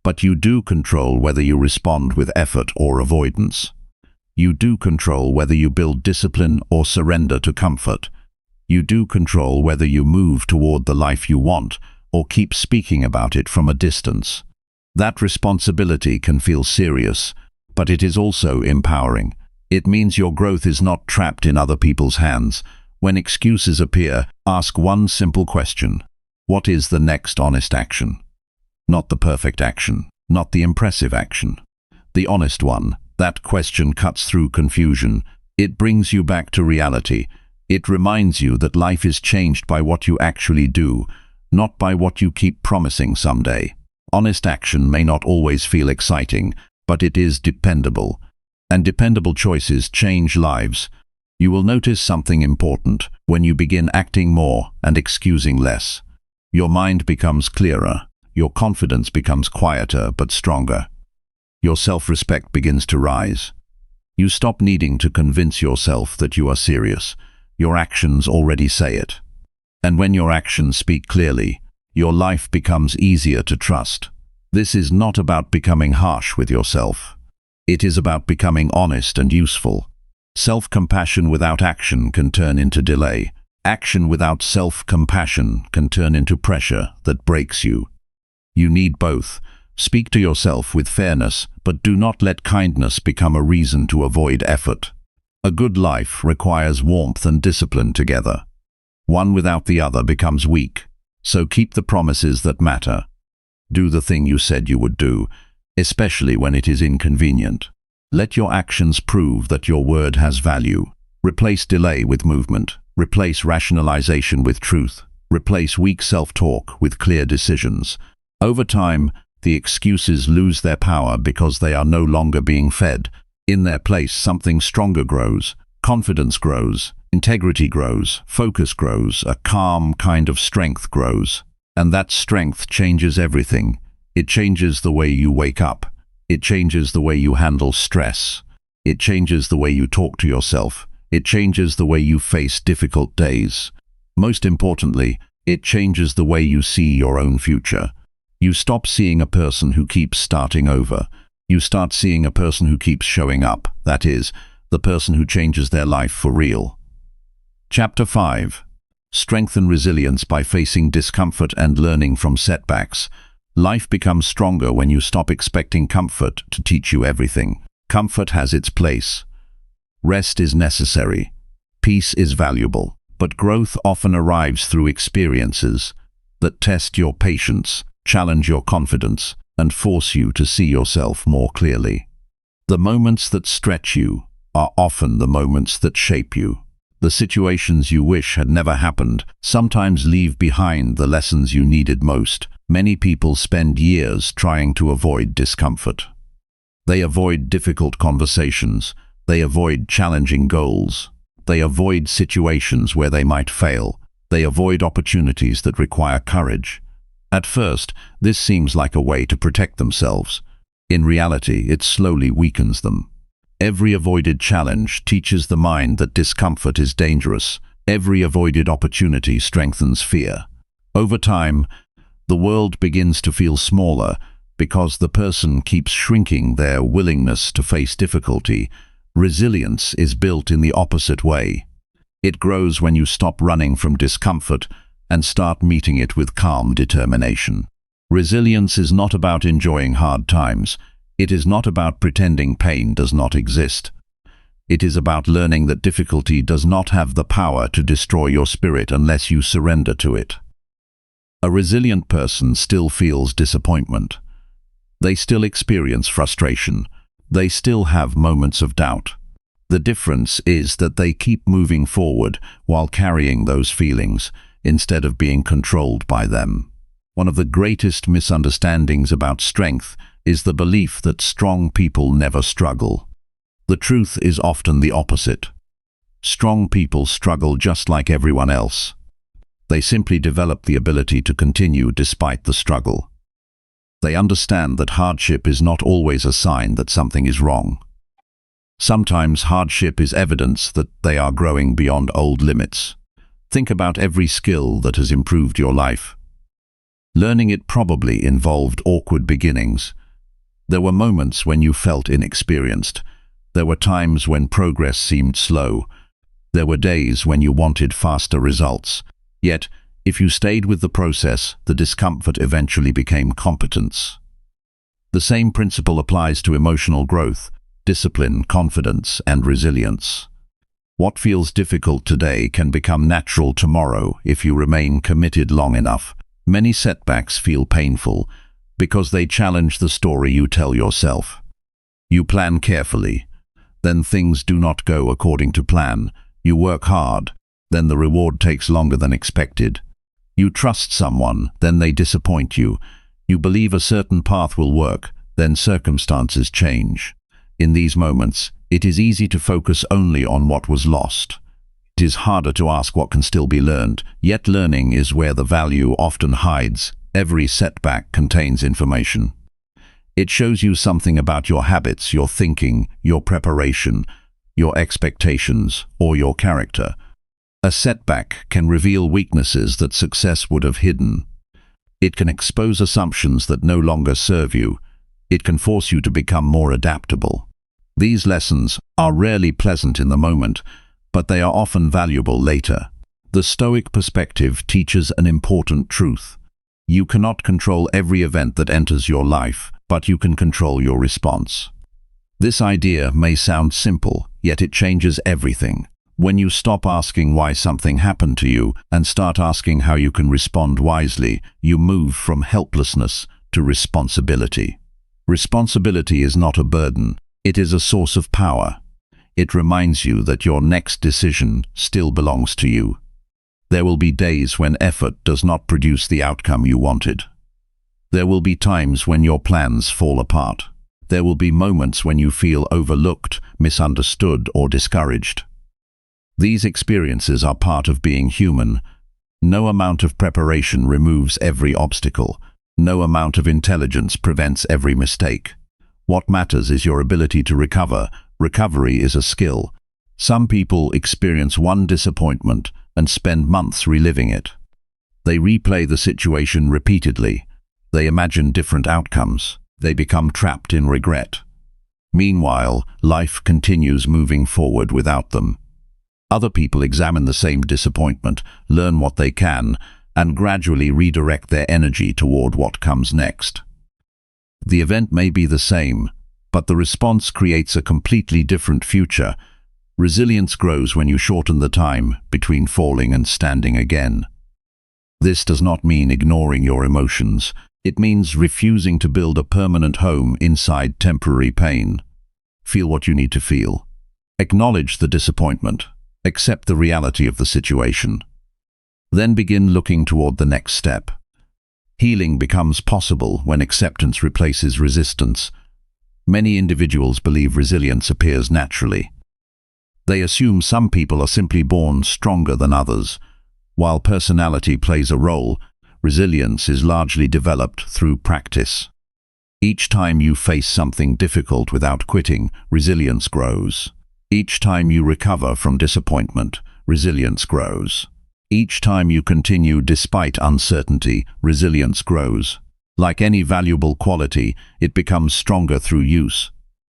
but you do control whether you respond with effort or avoidance. You do control whether you build discipline or surrender to comfort. You do control whether you move toward the life you want or keep speaking about it from a distance. That responsibility can feel serious, but it is also empowering. It means your growth is not trapped in other people's hands. When excuses appear, ask one simple question. What is the next honest action? Not the perfect action, not the impressive action. The honest one. That question cuts through confusion. It brings you back to reality. It reminds you that life is changed by what you actually do, not by what you keep promising someday. Honest action may not always feel exciting, but it is dependable. And dependable choices change lives. You will notice something important when you begin acting more and excusing less. Your mind becomes clearer. Your confidence becomes quieter but stronger. Your self-respect begins to rise. You stop needing to convince yourself that you are serious. Your actions already say it. And when your actions speak clearly, your life becomes easier to trust. This is not about becoming harsh with yourself. It is about becoming honest and useful. Self-compassion without action can turn into delay. Action without self-compassion can turn into pressure that breaks you. You need both. Speak to yourself with fairness, but do not let kindness become a reason to avoid effort. A good life requires warmth and discipline together. One without the other becomes weak. So keep the promises that matter. Do the thing you said you would do, especially when it is inconvenient. Let your actions prove that your word has value. Replace delay with movement. Replace rationalization with truth. Replace weak self-talk with clear decisions. Over time, the excuses lose their power because they are no longer being fed. In their place, something stronger grows. Confidence grows. Integrity grows. Focus grows. A calm kind of strength grows. And that strength changes everything. It changes the way you wake up. It changes the way you handle stress. It changes the way you talk to yourself. It changes the way you face difficult days. Most importantly, it changes the way you see your own future. You stop seeing a person who keeps starting over. You start seeing a person who keeps showing up. That is, the person who changes their life for real. Chapter 5. Strengthen resilience by facing discomfort and learning from setbacks. Life becomes stronger when you stop expecting comfort to teach you everything. Comfort has its place. Rest is necessary. Peace is valuable. But growth often arrives through experiences that test your patience, challenge your confidence, and force you to see yourself more clearly. The moments that stretch you are often the moments that shape you. The situations you wish had never happened sometimes leave behind the lessons you needed most. Many people spend years trying to avoid discomfort. They avoid difficult conversations. They avoid challenging goals. They avoid situations where they might fail. They avoid opportunities that require courage. At first, this seems like a way to protect themselves. In reality, it slowly weakens them. Every avoided challenge teaches the mind that discomfort is dangerous. Every avoided opportunity strengthens fear. Over time, the world begins to feel smaller because the person keeps shrinking their willingness to face difficulty. Resilience is built in the opposite way. It grows when you stop running from discomfort and start meeting it with calm determination. Resilience is not about enjoying hard times. It is not about pretending pain does not exist. It is about learning that difficulty does not have the power to destroy your spirit unless you surrender to it. A resilient person still feels disappointment. They still experience frustration. They still have moments of doubt. The difference is that they keep moving forward while carrying those feelings, instead of being controlled by them. One of the greatest misunderstandings about strength is the belief that strong people never struggle. The truth is often the opposite. Strong people struggle just like everyone else. They simply develop the ability to continue despite the struggle. They understand that hardship is not always a sign that something is wrong. Sometimes hardship is evidence that they are growing beyond old limits. Think about every skill that has improved your life. Learning it probably involved awkward beginnings. There were moments when you felt inexperienced. There were times when progress seemed slow. There were days when you wanted faster results. Yet, if you stayed with the process, the discomfort eventually became competence. The same principle applies to emotional growth, discipline, confidence, and resilience. What feels difficult today can become natural tomorrow if you remain committed long enough. Many setbacks feel painful because they challenge the story you tell yourself. You plan carefully, then things do not go according to plan. You work hard, then the reward takes longer than expected. You trust someone, then they disappoint you. You believe a certain path will work, then circumstances change. In these moments, it is easy to focus only on what was lost. It is harder to ask what can still be learned, yet learning is where the value often hides. Every setback contains information. It shows you something about your habits, your thinking, your preparation, your expectations, or your character. A setback can reveal weaknesses that success would have hidden. It can expose assumptions that no longer serve you. It can force you to become more adaptable. These lessons are rarely pleasant in the moment, but they are often valuable later. The Stoic perspective teaches an important truth. You cannot control every event that enters your life, but you can control your response. This idea may sound simple, yet it changes everything. When you stop asking why something happened to you and start asking how you can respond wisely, you move from helplessness to responsibility. Responsibility is not a burden. It is a source of power. It reminds you that your next decision still belongs to you. There will be days when effort does not produce the outcome you wanted. There will be times when your plans fall apart. There will be moments when you feel overlooked, misunderstood, or discouraged. These experiences are part of being human. No amount of preparation removes every obstacle. No amount of intelligence prevents every mistake. What matters is your ability to recover. Recovery is a skill. Some people experience one disappointment and spend months reliving it. They replay the situation repeatedly. They imagine different outcomes. They become trapped in regret. Meanwhile, life continues moving forward without them. Other people examine the same disappointment, learn what they can, and gradually redirect their energy toward what comes next. The event may be the same, but the response creates a completely different future. Resilience grows when you shorten the time between falling and standing again. This does not mean ignoring your emotions. It means refusing to build a permanent home inside temporary pain. Feel what you need to feel. Acknowledge the disappointment. Accept the reality of the situation. Then begin looking toward the next step. Healing becomes possible when acceptance replaces resistance. Many individuals believe resilience appears naturally. They assume some people are simply born stronger than others. While personality plays a role, resilience is largely developed through practice. Each time you face something difficult without quitting, resilience grows. Each time you recover from disappointment, resilience grows. Each time you continue despite uncertainty, resilience grows. Like any valuable quality, it becomes stronger through use.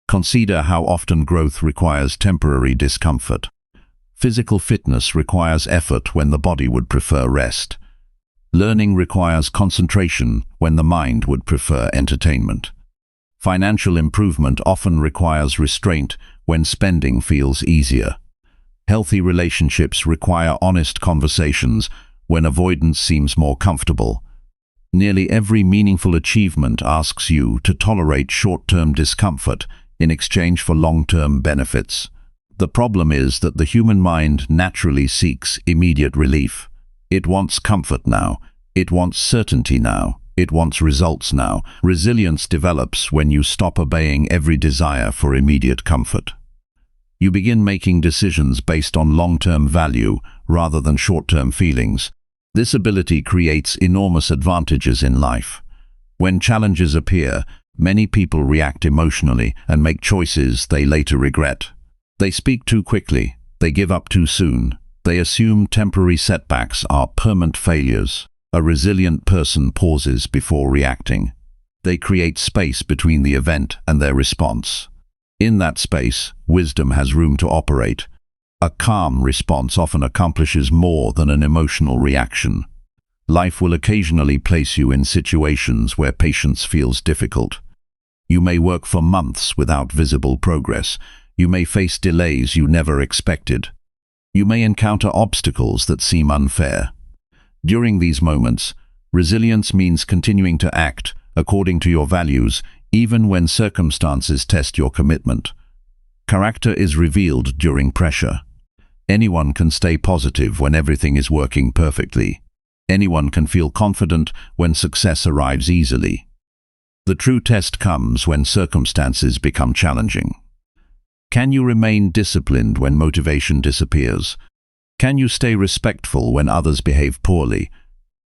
Consider how often growth requires temporary discomfort. Physical fitness requires effort when the body would prefer rest. Learning requires concentration when the mind would prefer entertainment. Financial improvement often requires restraint when spending feels easier. Healthy relationships require honest conversations when avoidance seems more comfortable. Nearly every meaningful achievement asks you to tolerate short-term discomfort in exchange for long-term benefits. The problem is that the human mind naturally seeks immediate relief. It wants comfort now. It wants certainty now. It wants results now. Resilience develops when you stop obeying every desire for immediate comfort. You begin making decisions based on long-term value rather than short-term feelings. This ability creates enormous advantages in life. When challenges appear, many people react emotionally and make choices they later regret. They speak too quickly. They give up too soon. They assume temporary setbacks are permanent failures. A resilient person pauses before reacting. They create space between the event and their response. In that space, wisdom has room to operate. A calm response often accomplishes more than an emotional reaction. Life will occasionally place you in situations where patience feels difficult. You may work for months without visible progress. You may face delays you never expected. You may encounter obstacles that seem unfair. During these moments, resilience means continuing to act according to your values, even when circumstances test your commitment. Character is revealed during pressure. Anyone can stay positive when everything is working perfectly. Anyone can feel confident when success arrives easily. The true test comes when circumstances become challenging. Can you remain disciplined when motivation disappears? Can you stay respectful when others behave poorly?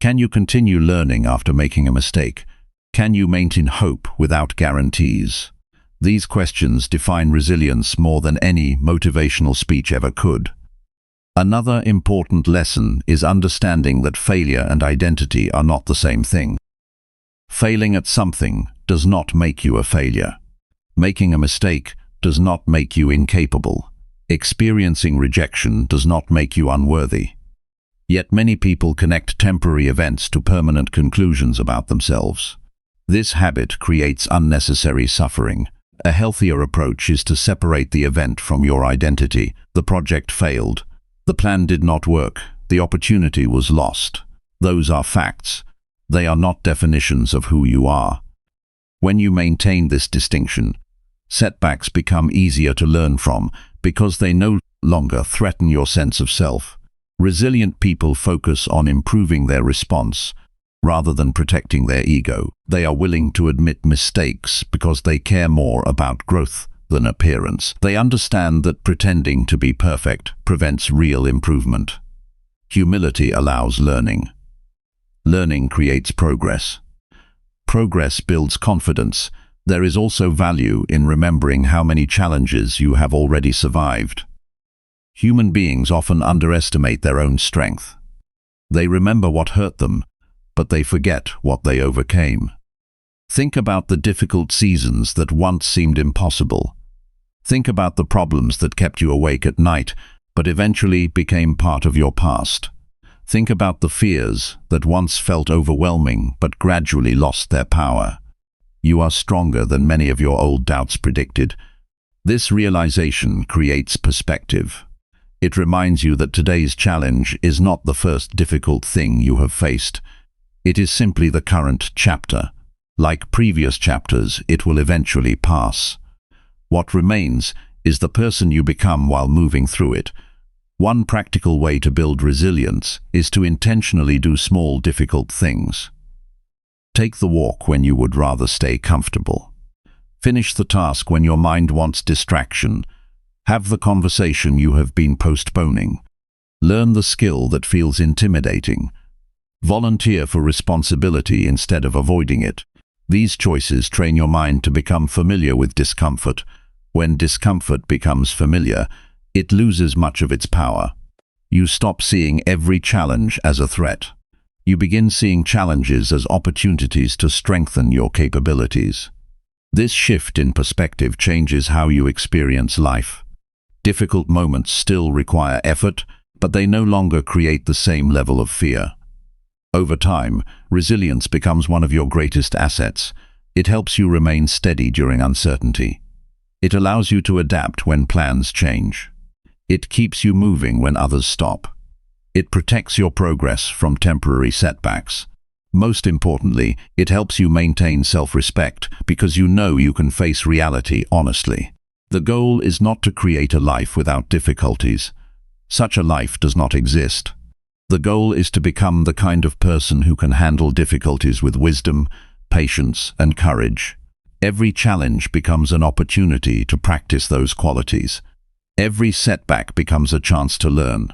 Can you continue learning after making a mistake? Can you maintain hope without guarantees? These questions define resilience more than any motivational speech ever could. Another important lesson is understanding that failure and identity are not the same thing. Failing at something does not make you a failure. Making a mistake does not make you incapable. Experiencing rejection does not make you unworthy. Yet many people connect temporary events to permanent conclusions about themselves. This habit creates unnecessary suffering. A healthier approach is to separate the event from your identity. The project failed. The plan did not work. The opportunity was lost. Those are facts. They are not definitions of who you are. When you maintain this distinction, setbacks become easier to learn from because they no longer threaten your sense of self. Resilient people focus on improving their response rather than protecting their ego. They are willing to admit mistakes because they care more about growth than appearance. They understand that pretending to be perfect prevents real improvement. Humility allows learning. Learning creates progress. Progress builds confidence. There is also value in remembering how many challenges you have already survived. Human beings often underestimate their own strength. They remember what hurt them, but they forget what they overcame. Think about the difficult seasons that once seemed impossible. Think about the problems that kept you awake at night, but eventually became part of your past. Think about the fears that once felt overwhelming but gradually lost their power. You are stronger than many of your old doubts predicted. This realization creates perspective. It reminds you that today's challenge is not the first difficult thing you have faced. It is simply the current chapter. Like previous chapters, it will eventually pass. What remains is the person you become while moving through it. One practical way to build resilience is to intentionally do small, difficult things. Take the walk when you would rather stay comfortable. Finish the task when your mind wants distraction. Have the conversation you have been postponing. Learn the skill that feels intimidating. Volunteer for responsibility instead of avoiding it. These choices train your mind to become familiar with discomfort. When discomfort becomes familiar, it loses much of its power. You stop seeing every challenge as a threat. You begin seeing challenges as opportunities to strengthen your capabilities. This shift in perspective changes how you experience life. Difficult moments still require effort, but they no longer create the same level of fear. Over time, resilience becomes one of your greatest assets. It helps you remain steady during uncertainty. It allows you to adapt when plans change. It keeps you moving when others stop. It protects your progress from temporary setbacks. Most importantly, it helps you maintain self-respect because you know you can face reality honestly. The goal is not to create a life without difficulties. Such a life does not exist. The goal is to become the kind of person who can handle difficulties with wisdom, patience, and courage. Every challenge becomes an opportunity to practice those qualities. Every setback becomes a chance to learn.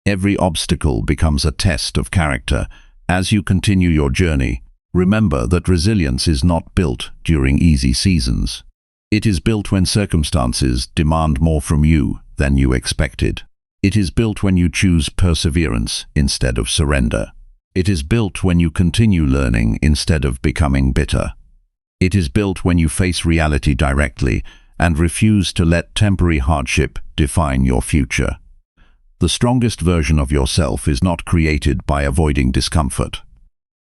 Every obstacle becomes a test of character. As you continue your journey, remember that resilience is not built during easy seasons. It is built when circumstances demand more from you than you expected. It is built when you choose perseverance instead of surrender. It is built when you continue learning instead of becoming bitter. It is built when you face reality directly and refuse to let temporary hardship define your future. The strongest version of yourself is not created by avoiding discomfort.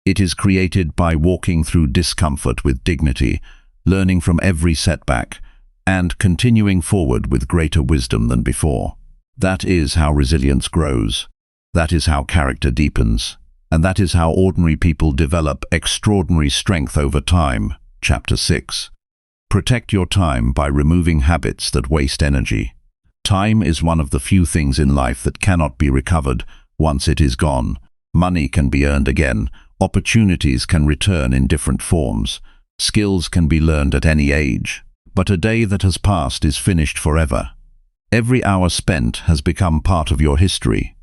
It is created by walking through discomfort with dignity, learning from every setback, and continuing forward with greater wisdom than before. That is how resilience grows. That is how character deepens. And that is how ordinary people develop extraordinary strength over time. Chapter 6. Protect your time by removing habits that waste energy. Time is one of the few things in life that cannot be recovered once it is gone. Money can be earned again. Opportunities can return in different forms. Skills can be learned at any age. But a day that has passed is finished forever. Every hour spent has become part of your history.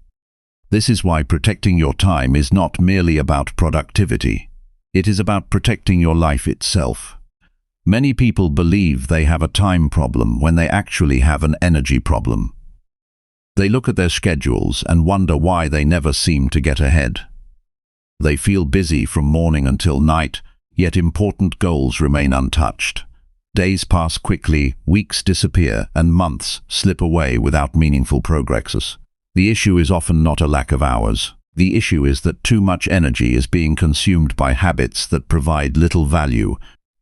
This is why protecting your time is not merely about productivity. It is about protecting your life itself. Many people believe they have a time problem when they actually have an energy problem. They look at their schedules and wonder why they never seem to get ahead. They feel busy from morning until night, yet important goals remain untouched. Days pass quickly, weeks disappear, and months slip away without meaningful progress. The issue is often not a lack of hours. The issue is that too much energy is being consumed by habits that provide little value.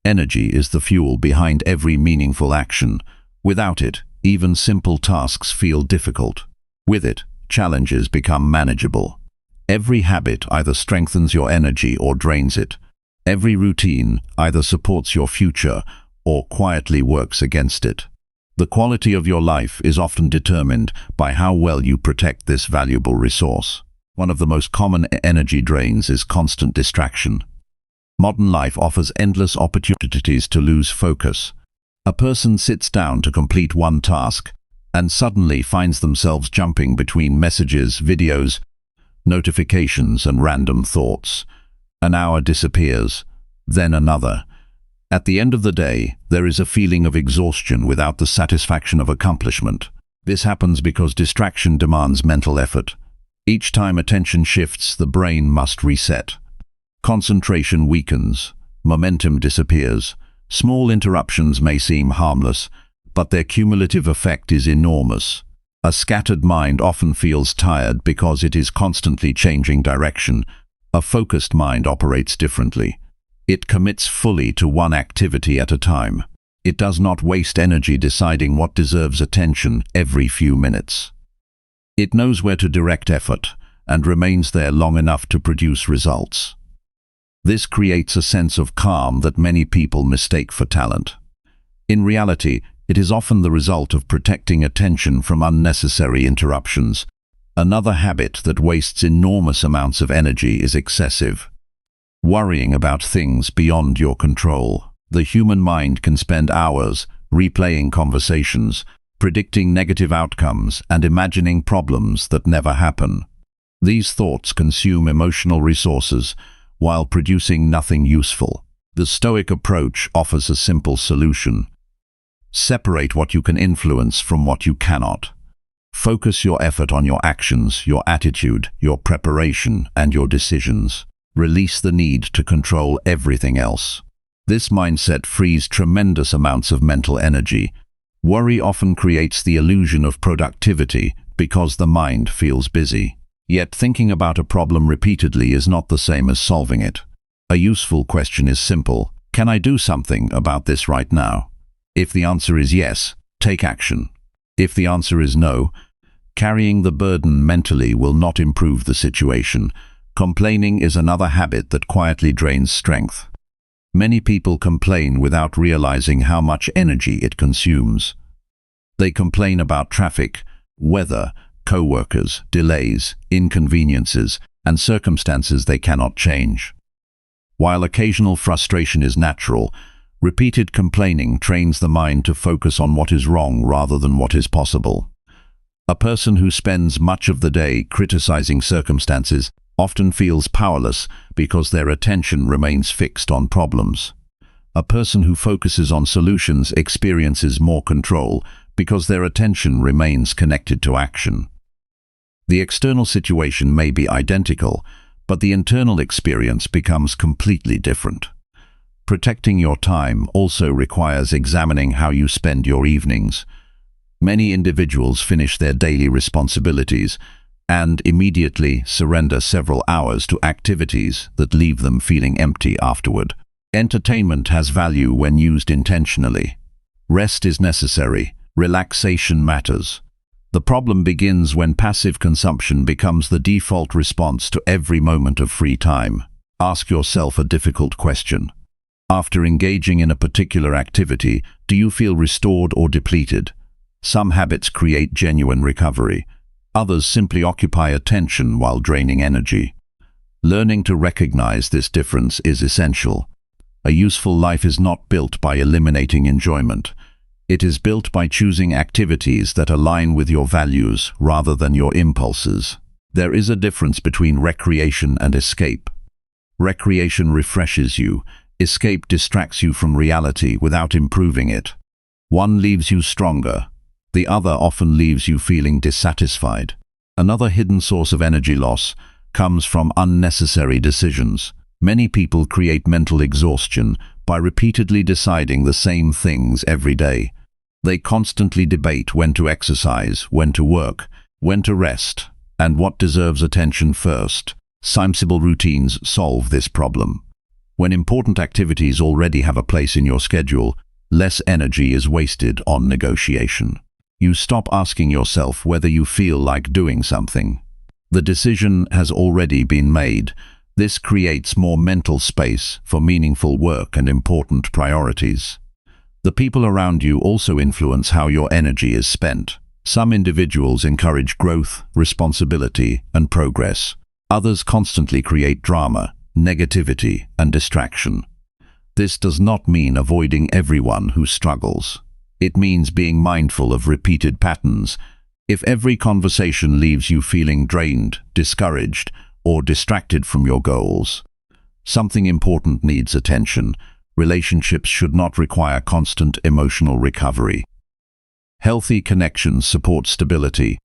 Energy is the fuel behind every meaningful action. Without it, even simple tasks feel difficult. With it, challenges become manageable. Every habit either strengthens your energy or drains it. Every routine either supports your future or quietly works against it. The quality of your life is often determined by how well you protect this valuable resource. One of the most common energy drains is constant distraction. Modern life offers endless opportunities to lose focus. A person sits down to complete one task and suddenly finds themselves jumping between messages, videos, notifications, and random thoughts. An hour disappears, then another. At the end of the day, there is a feeling of exhaustion without the satisfaction of accomplishment. This happens because distraction demands mental effort. Each time attention shifts, the brain must reset. Concentration weakens, momentum disappears. Small interruptions may seem harmless, but their cumulative effect is enormous. A scattered mind often feels tired because it is constantly changing direction. A focused mind operates differently. It commits fully to one activity at a time. It does not waste energy deciding what deserves attention every few minutes. It knows where to direct effort and remains there long enough to produce results. This creates a sense of calm that many people mistake for talent. In reality, it is often the result of protecting attention from unnecessary interruptions. Another habit that wastes enormous amounts of energy is excessive worrying about things beyond your control. The human mind can spend hours replaying conversations, predicting negative outcomes, and imagining problems that never happen. These thoughts consume emotional resources while producing nothing useful. The Stoic approach offers a simple solution. Separate what you can influence from what you cannot. Focus your effort on your actions, your attitude, your preparation, and your decisions. Release the need to control everything else. This mindset frees tremendous amounts of mental energy. Worry often creates the illusion of productivity because the mind feels busy. Yet thinking about a problem repeatedly is not the same as solving it. A useful question is simple. Can I do something about this right now? If the answer is yes, take action. If the answer is no, carrying the burden mentally will not improve the situation. Complaining is another habit that quietly drains strength. Many people complain without realizing how much energy it consumes. They complain about traffic, weather, co-workers, delays, inconveniences, and circumstances they cannot change. While occasional frustration is natural, repeated complaining trains the mind to focus on what is wrong rather than what is possible. A person who spends much of the day criticizing circumstances often feels powerless because their attention remains fixed on problems. A person who focuses on solutions experiences more control because their attention remains connected to action. The external situation may be identical, but the internal experience becomes completely different. Protecting your time also requires examining how you spend your evenings. Many individuals finish their daily responsibilities and immediately surrender several hours to activities that leave them feeling empty afterward. Entertainment has value when used intentionally. Rest is necessary. Relaxation matters. The problem begins when passive consumption becomes the default response to every moment of free time. Ask yourself a difficult question. After engaging in a particular activity, do you feel restored or depleted? Some habits create genuine recovery. Others simply occupy attention while draining energy. Learning to recognize this difference is essential. A useful life is not built by eliminating enjoyment. It is built by choosing activities that align with your values rather than your impulses. There is a difference between recreation and escape. Recreation refreshes you. Escape distracts you from reality without improving it. One leaves you stronger. The other often leaves you feeling dissatisfied. Another hidden source of energy loss comes from unnecessary decisions. Many people create mental exhaustion by repeatedly deciding the same things every day. They constantly debate when to exercise, when to work, when to rest, and what deserves attention first. Simple routines solve this problem. When important activities already have a place in your schedule, less energy is wasted on negotiation. You stop asking yourself whether you feel like doing something. The decision has already been made. This creates more mental space for meaningful work and important priorities. The people around you also influence how your energy is spent. Some individuals encourage growth, responsibility, and progress. Others constantly create drama, negativity, and distraction. This does not mean avoiding everyone who struggles. It means being mindful of repeated patterns. If every conversation leaves you feeling drained, discouraged, or distracted from your goals, something important needs attention. Relationships should not require constant emotional recovery. Healthy connections support stability.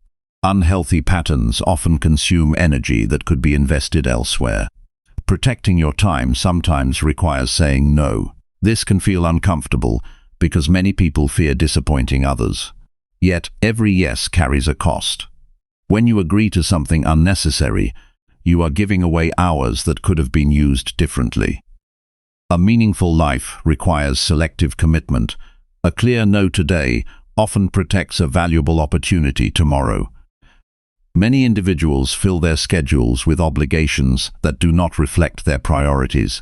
Unhealthy patterns often consume energy that could be invested elsewhere. Protecting your time sometimes requires saying no. This can feel uncomfortable because many people fear disappointing others. Yet every yes carries a cost. When you agree to something unnecessary, you are giving away hours that could have been used differently. A meaningful life requires selective commitment. A clear no today often protects a valuable opportunity tomorrow. Many individuals fill their schedules with obligations that do not reflect their priorities.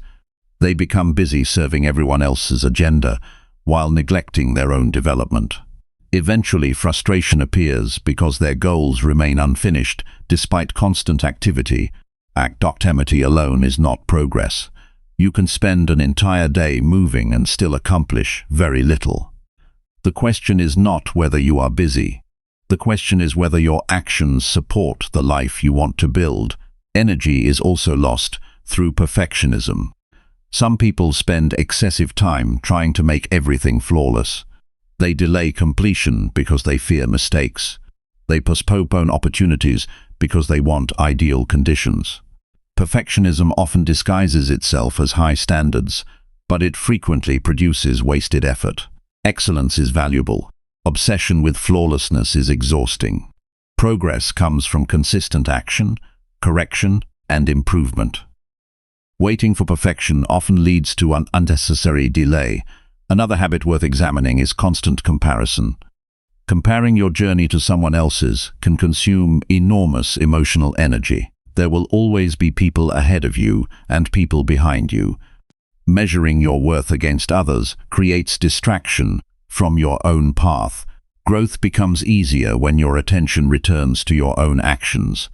They become busy serving everyone else's agenda while neglecting their own development. Eventually, frustration appears because their goals remain unfinished despite constant activity. Activity alone is not progress. You can spend an entire day moving and still accomplish very little. The question is not whether you are busy. The question is whether your actions support the life you want to build. Energy is also lost through perfectionism. Some people spend excessive time trying to make everything flawless. They delay completion because they fear mistakes. They postpone opportunities because they want ideal conditions. Perfectionism often disguises itself as high standards, but it frequently produces wasted effort. Excellence is valuable. Obsession with flawlessness is exhausting. Progress comes from consistent action, correction, and improvement. Waiting for perfection often leads to an unnecessary delay. Another habit worth examining is constant comparison. Comparing your journey to someone else's can consume enormous emotional energy. There will always be people ahead of you and people behind you. Measuring your worth against others creates distraction from your own path. Growth becomes easier when your attention returns to your own actions.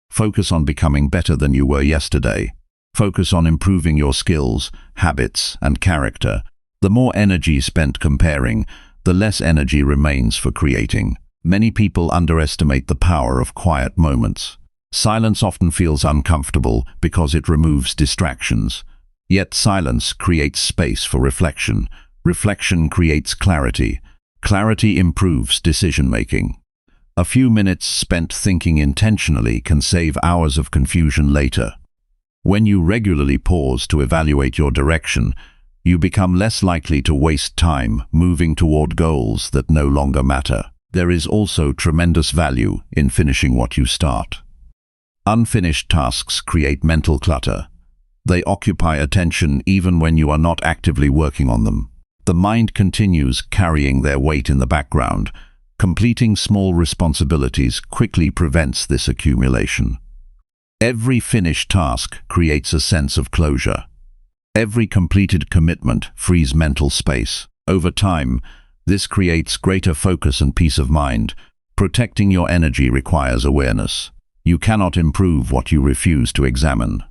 Focus on becoming better than you were yesterday. Focus on improving your skills, habits, and character. The more energy spent comparing, the less energy remains for creating. Many people underestimate the power of quiet moments. Silence often feels uncomfortable because it removes distractions. Yet silence creates space for reflection. Reflection creates clarity. Clarity improves decision-making. A few minutes spent thinking intentionally can save hours of confusion later. When you regularly pause to evaluate your direction, you become less likely to waste time moving toward goals that no longer matter. There is also tremendous value in finishing what you start. Unfinished tasks create mental clutter. They occupy attention even when you are not actively working on them. The mind continues carrying their weight in the background. Completing small responsibilities quickly prevents this accumulation. Every finished task creates a sense of closure. Every completed commitment frees mental space. Over time, this creates greater focus and peace of mind. Protecting your energy requires awareness. You cannot improve what you refuse to examine.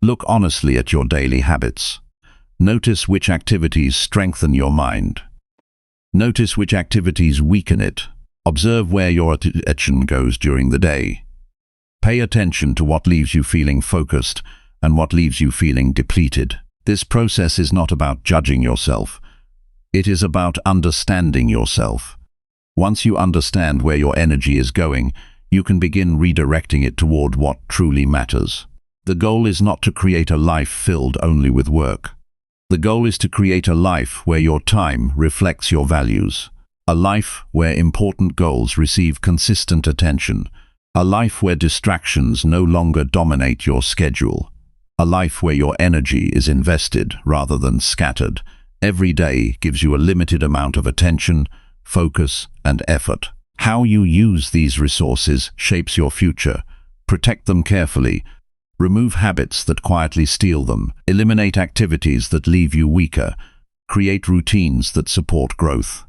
Look honestly at your daily habits. Notice which activities strengthen your mind. Notice which activities weaken it. Observe where your attention goes during the day. Pay attention to what leaves you feeling focused and what leaves you feeling depleted. This process is not about judging yourself. It is about understanding yourself. Once you understand where your energy is going, you can begin redirecting it toward what truly matters. The goal is not to create a life filled only with work. The goal is to create a life where your time reflects your values. A life where important goals receive consistent attention. A life where distractions no longer dominate your schedule. A life where your energy is invested rather than scattered. Every day gives you a limited amount of attention, focus, and effort. How you use these resources shapes your future. Protect them carefully. Remove habits that quietly steal them. Eliminate activities that leave you weaker. Create routines that support growth.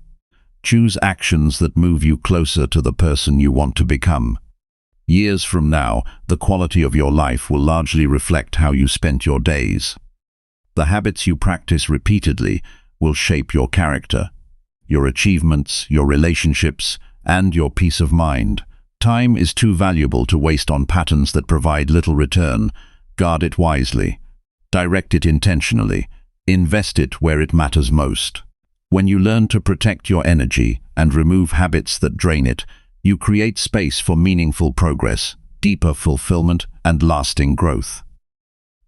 Choose actions that move you closer to the person you want to become. Years from now, the quality of your life will largely reflect how you spent your days. The habits you practice repeatedly will shape your character, your achievements, your relationships, and your peace of mind. Time is too valuable to waste on patterns that provide little return. Guard it wisely. Direct it intentionally. Invest it where it matters most. When you learn to protect your energy and remove habits that drain it, you create space for meaningful progress, deeper fulfillment, and lasting growth.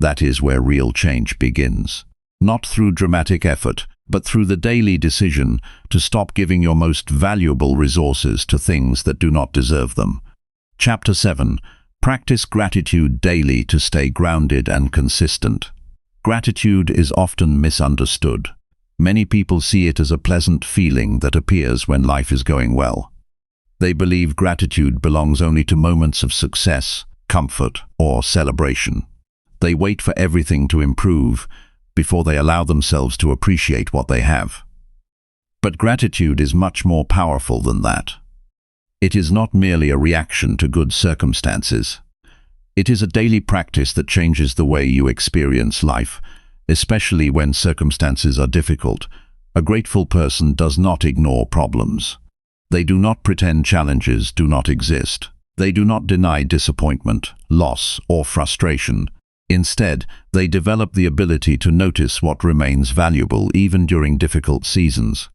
That is where real change begins. Not through dramatic effort, but through the daily decision to stop giving your most valuable resources to things that do not deserve them. Chapter 7. Practice gratitude daily to stay grounded and consistent. Gratitude is often misunderstood. Many people see it as a pleasant feeling that appears when life is going well. They believe gratitude belongs only to moments of success, comfort, or celebration. They wait for everything to improve before they allow themselves to appreciate what they have. But gratitude is much more powerful than that. It is not merely a reaction to good circumstances. It is a daily practice that changes the way you experience life, especially when circumstances are difficult. A grateful person does not ignore problems. They do not pretend challenges do not exist. They do not deny disappointment, loss, or frustration. Instead, they develop the ability to notice what remains valuable even during difficult seasons.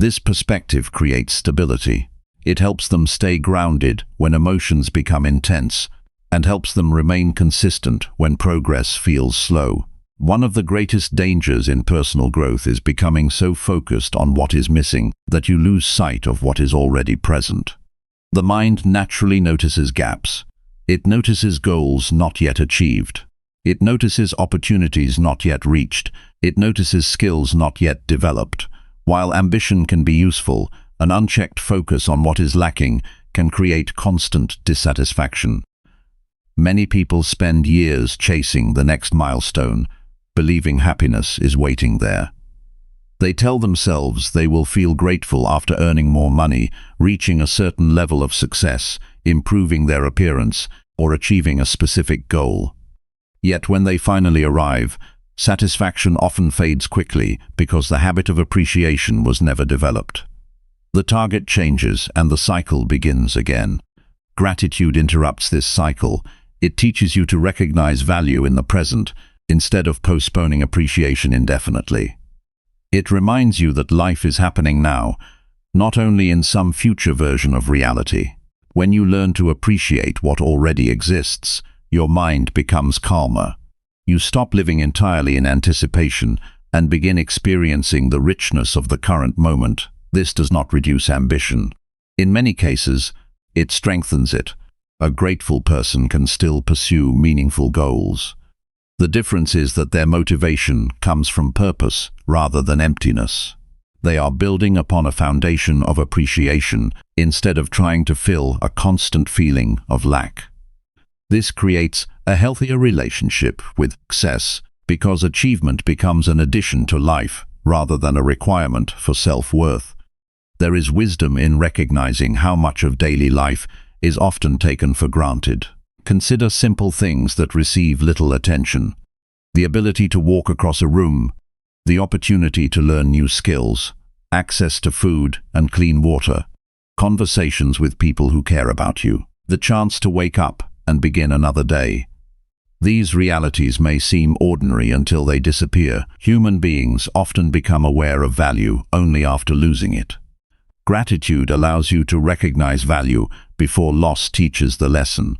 This perspective creates stability. It helps them stay grounded when emotions become intense, and helps them remain consistent when progress feels slow. One of the greatest dangers in personal growth is becoming so focused on what is missing that you lose sight of what is already present. The mind naturally notices gaps. It notices goals not yet achieved. It notices opportunities not yet reached. It notices skills not yet developed. While ambition can be useful, an unchecked focus on what is lacking can create constant dissatisfaction. Many people spend years chasing the next milestone, believing happiness is waiting there. They tell themselves they will feel grateful after earning more money, reaching a certain level of success, improving their appearance, or achieving a specific goal. Yet when they finally arrive, satisfaction often fades quickly because the habit of appreciation was never developed. The target changes and the cycle begins again. Gratitude interrupts this cycle. It teaches you to recognize value in the present instead of postponing appreciation indefinitely. It reminds you that life is happening now, not only in some future version of reality. When you learn to appreciate what already exists, your mind becomes calmer. You stop living entirely in anticipation and begin experiencing the richness of the current moment. This does not reduce ambition. In many cases, it strengthens it. A grateful person can still pursue meaningful goals. The difference is that their motivation comes from purpose rather than emptiness. They are building upon a foundation of appreciation instead of trying to fill a constant feeling of lack. This creates a healthier relationship with success because achievement becomes an addition to life rather than a requirement for self-worth. There is wisdom in recognizing how much of daily life is often taken for granted. Consider simple things that receive little attention. The ability to walk across a room, the opportunity to learn new skills, access to food and clean water, conversations with people who care about you, the chance to wake up and begin another day. These realities may seem ordinary until they disappear. Human beings often become aware of value only after losing it. Gratitude allows you to recognize value before loss teaches the lesson.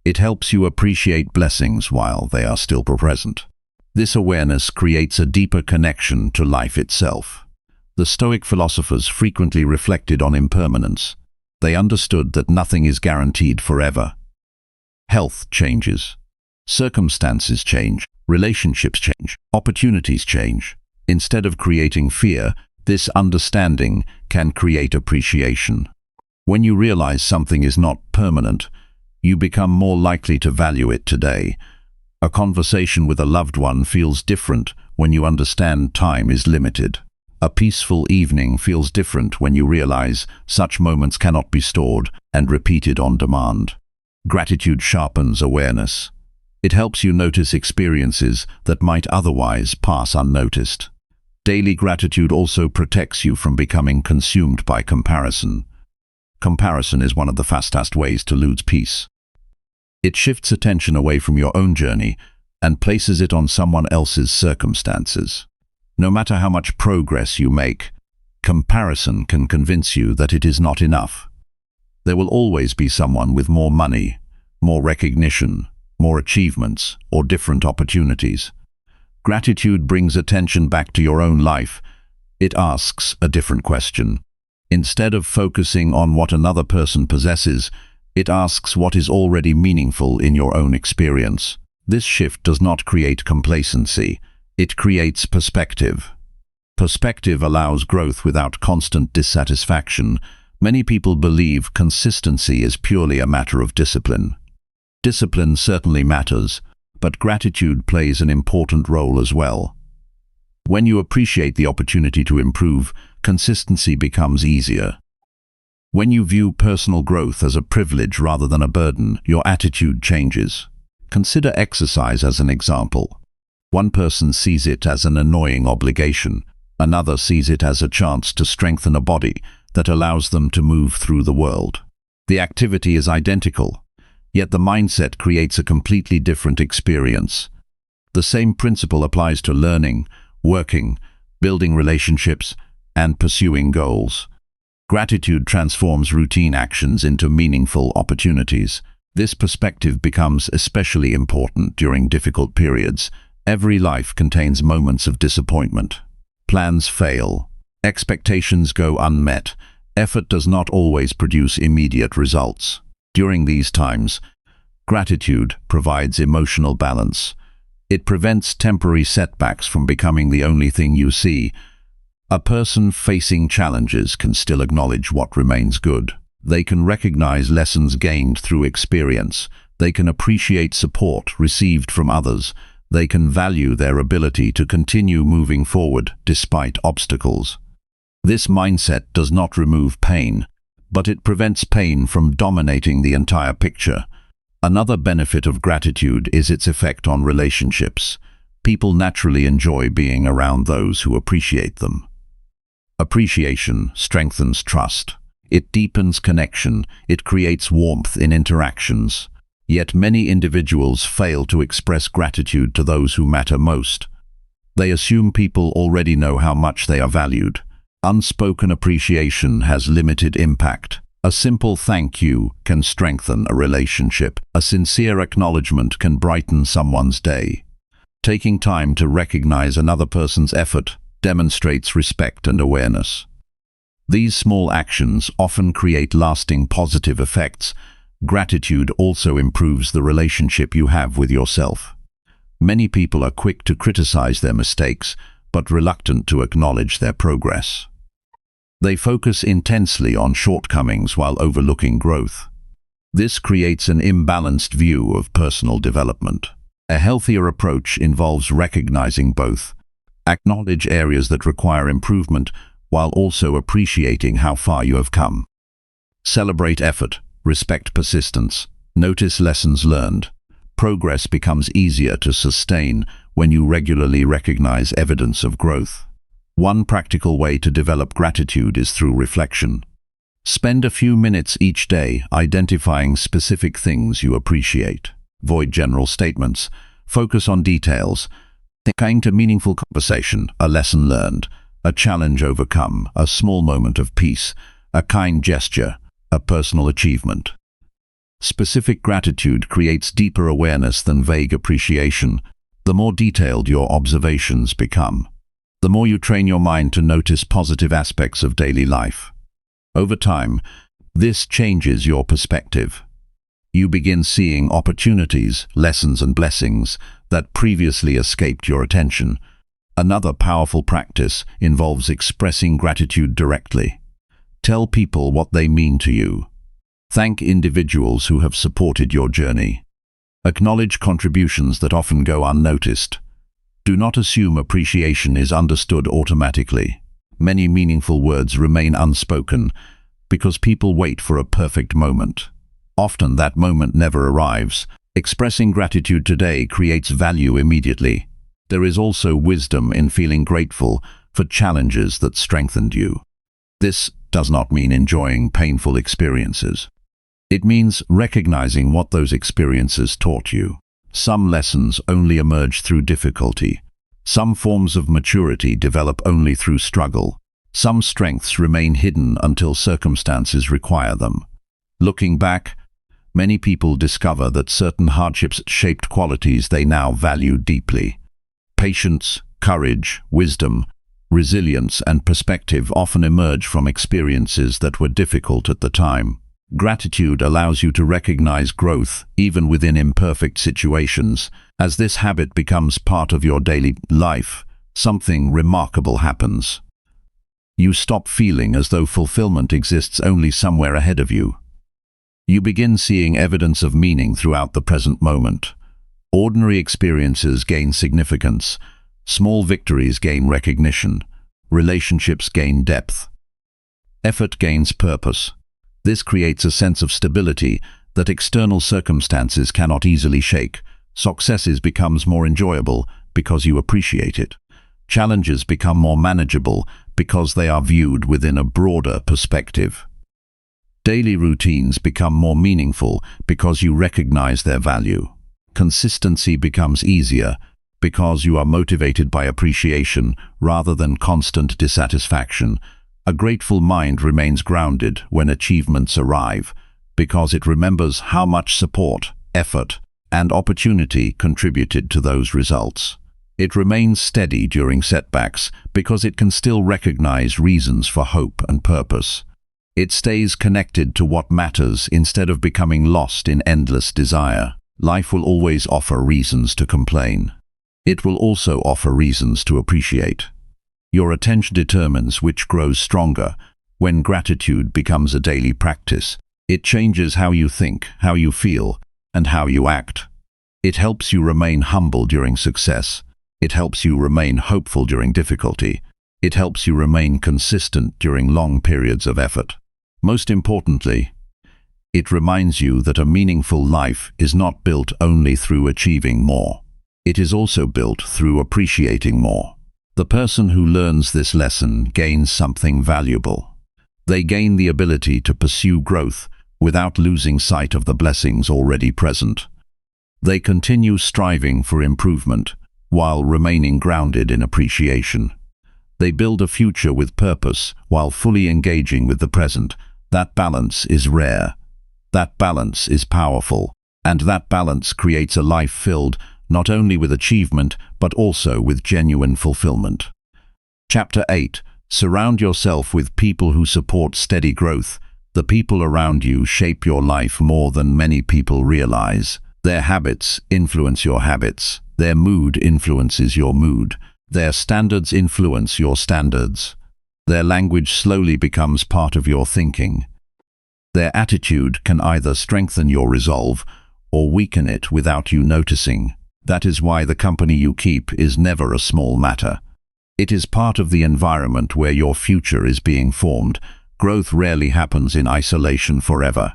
It helps you appreciate blessings while they are still present. This awareness creates a deeper connection to life itself. The Stoic philosophers frequently reflected on impermanence. They understood that nothing is guaranteed forever. Health changes. Circumstances change. Relationships change. Opportunities change. Instead of creating fear, this understanding can create appreciation. When you realize something is not permanent, you become more likely to value it today. A conversation with a loved one feels different when you understand time is limited. A peaceful evening feels different when you realize such moments cannot be stored and repeated on demand. Gratitude sharpens awareness. It helps you notice experiences that might otherwise pass unnoticed. Daily gratitude also protects you from becoming consumed by comparison. Comparison is one of the fastest ways to lose peace. It shifts attention away from your own journey and places it on someone else's circumstances. No matter how much progress you make, comparison can convince you that it is not enough. There will always be someone with more money, more recognition, more achievements, or different opportunities. Gratitude brings attention back to your own life. It asks a different question. Instead of focusing on what another person possesses, it asks what is already meaningful in your own experience. This shift does not create complacency. It creates perspective. Perspective allows growth without constant dissatisfaction. Many people believe consistency is purely a matter of discipline. Discipline certainly matters, but gratitude plays an important role as well. When you appreciate the opportunity to improve, consistency becomes easier. When you view personal growth as a privilege rather than a burden, your attitude changes. Consider exercise as an example. One person sees it as an annoying obligation. Another sees it as a chance to strengthen a body that allows them to move through the world. The activity is identical, yet the mindset creates a completely different experience. The same principle applies to learning, working, building relationships, and pursuing goals. Gratitude transforms routine actions into meaningful opportunities. This perspective becomes especially important during difficult periods. Every life contains moments of disappointment. Plans fail. Expectations go unmet. Effort does not always produce immediate results. During these times, gratitude provides emotional balance. It prevents temporary setbacks from becoming the only thing you see. A person facing challenges can still acknowledge what remains good. They can recognize lessons gained through experience. They can appreciate support received from others. They can value their ability to continue moving forward despite obstacles. This mindset does not remove pain, but it prevents pain from dominating the entire picture. Another benefit of gratitude is its effect on relationships. People naturally enjoy being around those who appreciate them. Appreciation strengthens trust. It deepens connection. It creates warmth in interactions. Yet many individuals fail to express gratitude to those who matter most. They assume people already know how much they are valued. Unspoken appreciation has limited impact. A simple thank you can strengthen a relationship. A sincere acknowledgement can brighten someone's day. Taking time to recognize another person's effort demonstrates respect and awareness. These small actions often create lasting positive effects. Gratitude also improves the relationship you have with yourself. Many people are quick to criticize their mistakes, but reluctant to acknowledge their progress. They focus intensely on shortcomings while overlooking growth. This creates an imbalanced view of personal development. A healthier approach involves recognizing both. Acknowledge areas that require improvement while also appreciating how far you have come. Celebrate effort, respect persistence, notice lessons learned. Progress becomes easier to sustain when you regularly recognize evidence of growth. One practical way to develop gratitude is through reflection. Spend a few minutes each day identifying specific things you appreciate. Avoid general statements. Focus on details. Think to meaningful conversation, a lesson learned, a challenge overcome, a small moment of peace, a kind gesture, a personal achievement. Specific gratitude creates deeper awareness than vague appreciation. The more detailed your observations become, the more you train your mind to notice positive aspects of daily life. Over time, this changes your perspective. You begin seeing opportunities, lessons and blessings that previously escaped your attention. Another powerful practice involves expressing gratitude directly. Tell people what they mean to you. Thank individuals who have supported your journey. Acknowledge contributions that often go unnoticed. Do not assume appreciation is understood automatically. Many meaningful words remain unspoken because people wait for a perfect moment. Often that moment never arrives. Expressing gratitude today creates value immediately. There is also wisdom in feeling grateful for challenges that strengthened you. This does not mean enjoying painful experiences. It means recognizing what those experiences taught you. Some lessons only emerge through difficulty. Some forms of maturity develop only through struggle. Some strengths remain hidden until circumstances require them. Looking back, many people discover that certain hardships shaped qualities they now value deeply. Patience, courage, wisdom, resilience, and perspective often emerge from experiences that were difficult at the time. Gratitude allows you to recognize growth even within imperfect situations. As this habit becomes part of your daily life, something remarkable happens. You stop feeling as though fulfillment exists only somewhere ahead of you. You begin seeing evidence of meaning throughout the present moment. Ordinary experiences gain significance. Small victories gain recognition. Relationships gain depth. Effort gains purpose. This creates a sense of stability that external circumstances cannot easily shake. Successes becomes more enjoyable because you appreciate it. Challenges become more manageable because they are viewed within a broader perspective. Daily routines become more meaningful because you recognize their value. Consistency becomes easier because you are motivated by appreciation rather than constant dissatisfaction. A grateful mind remains grounded when achievements arrive, because it remembers how much support, effort, and opportunity contributed to those results. It remains steady during setbacks because it can still recognize reasons for hope and purpose. It stays connected to what matters instead of becoming lost in endless desire. Life will always offer reasons to complain. It will also offer reasons to appreciate. Your attention determines which grows stronger. When gratitude becomes a daily practice, it changes how you think, how you feel, and how you act. It helps you remain humble during success. It helps you remain hopeful during difficulty. It helps you remain consistent during long periods of effort. Most importantly, it reminds you that a meaningful life is not built only through achieving more. It is also built through appreciating more. The person who learns this lesson gains something valuable. They gain the ability to pursue growth without losing sight of the blessings already present. They continue striving for improvement while remaining grounded in appreciation. They build a future with purpose while fully engaging with the present. That balance is rare. That balance is powerful. And that balance creates a life filled not only with achievement, but also with genuine fulfillment. Chapter 8. Surround yourself with people who support steady growth. The people around you shape your life more than many people realize. Their habits influence your habits. Their mood influences your mood. Their standards influence your standards. Their language slowly becomes part of your thinking. Their attitude can either strengthen your resolve or weaken it without you noticing. That is why the company you keep is never a small matter. It is part of the environment where your future is being formed. Growth rarely happens in isolation forever.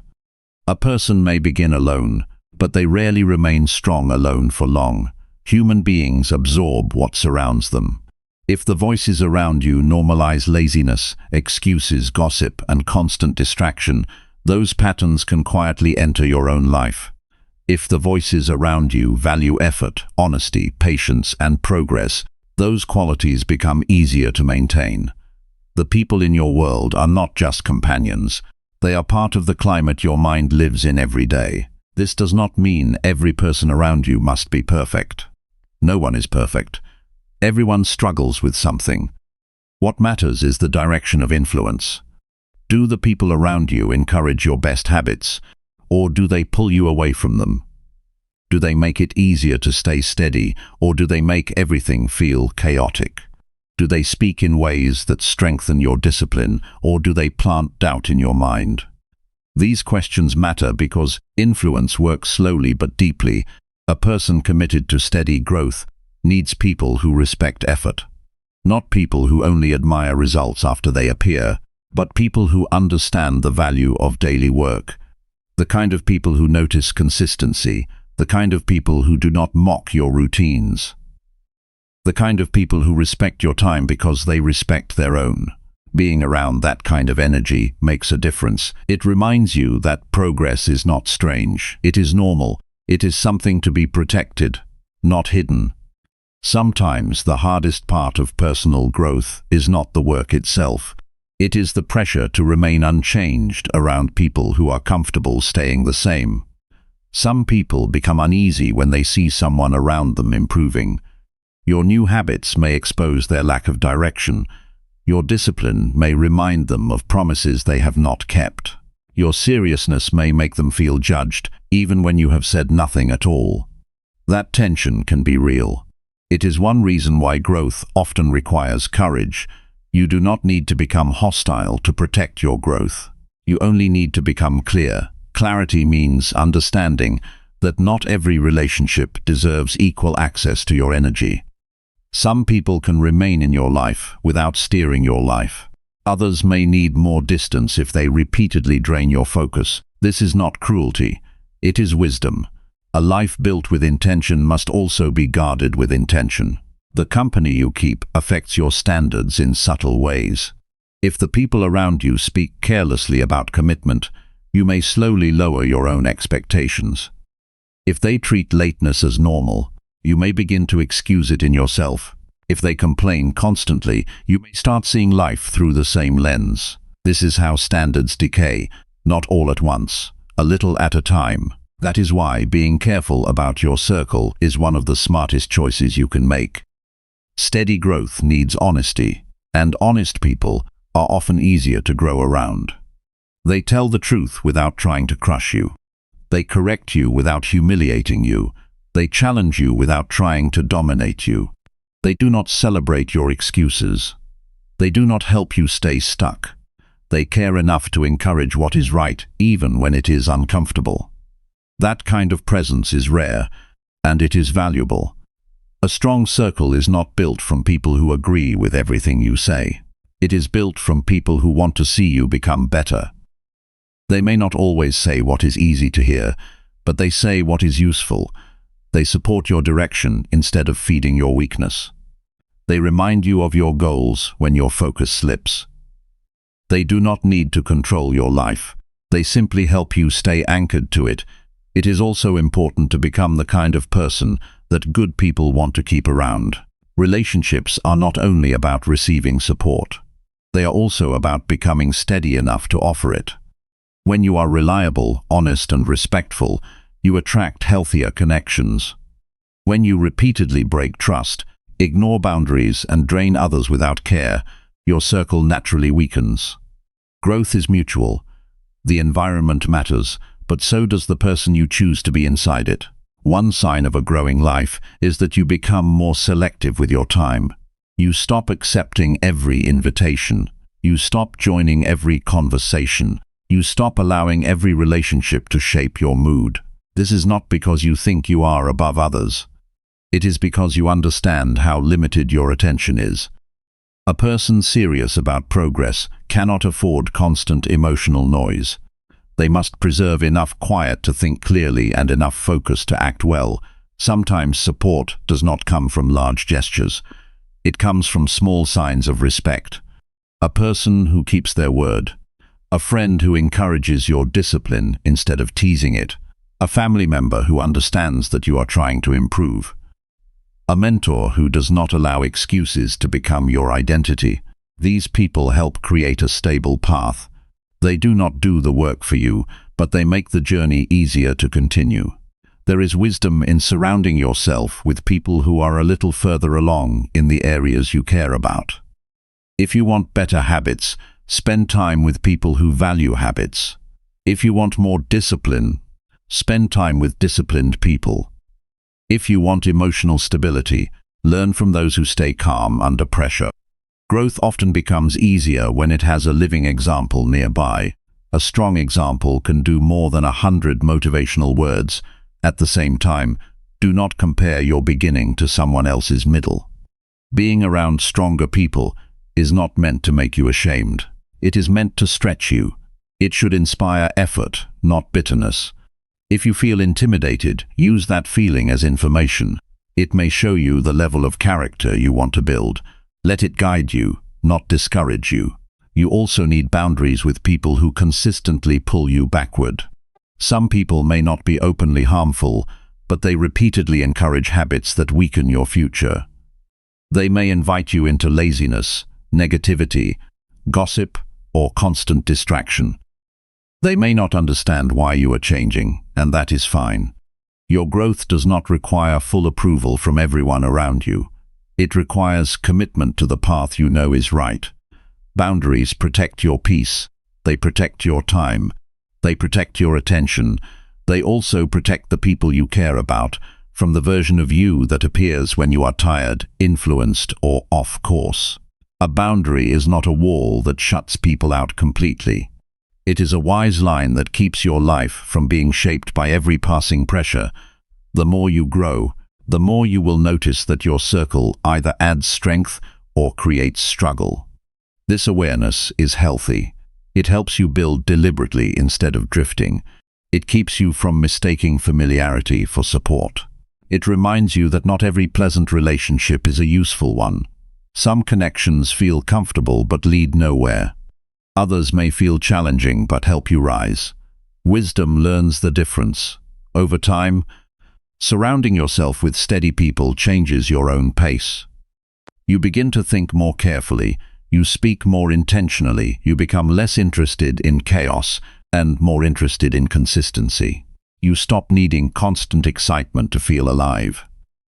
A person may begin alone, but they rarely remain strong alone for long. Human beings absorb what surrounds them. If the voices around you normalize laziness, excuses, gossip, and constant distraction, those patterns can quietly enter your own life. If the voices around you value effort, honesty, patience, and progress, those qualities become easier to maintain. The people in your world are not just companions. They are part of the climate your mind lives in every day. This does not mean every person around you must be perfect. No one is perfect. Everyone struggles with something. What matters is the direction of influence. Do the people around you encourage your best habits, or do they pull you away from them? Do they make it easier to stay steady, or do they make everything feel chaotic? Do they speak in ways that strengthen your discipline, or do they plant doubt in your mind? These questions matter because influence works slowly but deeply. A person committed to steady growth needs people who respect effort. Not people who only admire results after they appear, but people who understand the value of daily work. The kind of people who notice consistency, the kind of people who do not mock your routines. The kind of people who respect your time because they respect their own. Being around that kind of energy makes a difference. It reminds you that progress is not strange. It is normal. It is something to be protected, not hidden. Sometimes the hardest part of personal growth is not the work itself. It is the pressure to remain unchanged around people who are comfortable staying the same. Some people become uneasy when they see someone around them improving. Your new habits may expose their lack of direction. Your discipline may remind them of promises they have not kept. Your seriousness may make them feel judged, even when you have said nothing at all. That tension can be real. It is one reason why growth often requires courage. You do not need to become hostile to protect your growth. You only need to become clear. Clarity means understanding that not every relationship deserves equal access to your energy. Some people can remain in your life without steering your life. Others may need more distance if they repeatedly drain your focus. This is not cruelty. It is wisdom. A life built with intention must also be guarded with intention. The company you keep affects your standards in subtle ways. If the people around you speak carelessly about commitment, you may slowly lower your own expectations. If they treat lateness as normal, You may begin to excuse it in yourself. If they complain constantly, you may start seeing life through the same lens. This is how standards decay, not all at once, a little at a time. That is why being careful about your circle is one of the smartest choices you can make. Steady growth needs honesty, and honest people are often easier to grow around. They tell the truth without trying to crush you. They correct you without humiliating you. They challenge you without trying to dominate you. They do not celebrate your excuses. They do not help you stay stuck. They care enough to encourage what is right, even when it is uncomfortable. That kind of presence is rare, and it is valuable. A strong circle is not built from people who agree with everything you say. It is built from people who want to see you become better. They may not always say what is easy to hear, but they say what is useful. They support your direction instead of feeding your weakness. They remind you of your goals when your focus slips. They do not need to control your life. They simply help you stay anchored to it. It is also important to become the kind of person that good people want to keep around. Relationships are not only about receiving support. They are also about becoming steady enough to offer it. When you are reliable, honest, and respectful, you attract healthier connections. When you repeatedly break trust, ignore boundaries, and drain others without care, your circle naturally weakens. Growth is mutual. The environment matters, but so does the person you choose to be inside it. One sign of a growing life is that you become more selective with your time. You stop accepting every invitation. You stop joining every conversation. You stop allowing every relationship to shape your mood. This is not because you think you are above others. It is because you understand how limited your attention is. A person serious about progress cannot afford constant emotional noise. They must preserve enough quiet to think clearly and enough focus to act well. Sometimes support does not come from large gestures. It comes from small signs of respect. A person who keeps their word. A friend who encourages your discipline instead of teasing it. A family member who understands that you are trying to improve. A mentor who does not allow excuses to become your identity. These people help create a stable path. They do not do the work for you, but they make the journey easier to continue. There is wisdom in surrounding yourself with people who are a little further along in the areas you care about. If you want better habits, spend time with people who value habits. If you want more discipline, spend time with disciplined people. If you want emotional stability, learn from those who stay calm under pressure. Growth often becomes easier when it has a living example nearby. A strong example can do more than 100 motivational words. At the same time, do not compare your beginning to someone else's middle. Being around stronger people is not meant to make you ashamed. It is meant to stretch you. It should inspire effort, not bitterness. If you feel intimidated, use that feeling as information. It may show you the level of character you want to build. Let it guide you, not discourage you. You also need boundaries with people who consistently pull you backward. Some people may not be openly harmful, but they repeatedly encourage habits that weaken your future. They may invite you into laziness, negativity, gossip, or constant distraction. They may not understand why you are changing, and that is fine. Your growth does not require full approval from everyone around you. It requires commitment to the path you know is right. Boundaries protect your peace. They protect your time. They protect your attention. They also protect the people you care about from the version of you that appears when you are tired, influenced, or off course. A boundary is not a wall that shuts people out completely. It is a wise line that keeps your life from being shaped by every passing pressure. The more you grow, the more you will notice that your circle either adds strength or creates struggle. This awareness is healthy. It helps you build deliberately instead of drifting. It keeps you from mistaking familiarity for support. It reminds you that not every pleasant relationship is a useful one. Some connections feel comfortable but lead nowhere. Others may feel challenging but help you rise. Wisdom learns the difference. Over time, Surrounding yourself with steady people changes your own pace. You begin to think more carefully, you speak more intentionally, you become less interested in chaos and more interested in consistency. You stop needing constant excitement to feel alive.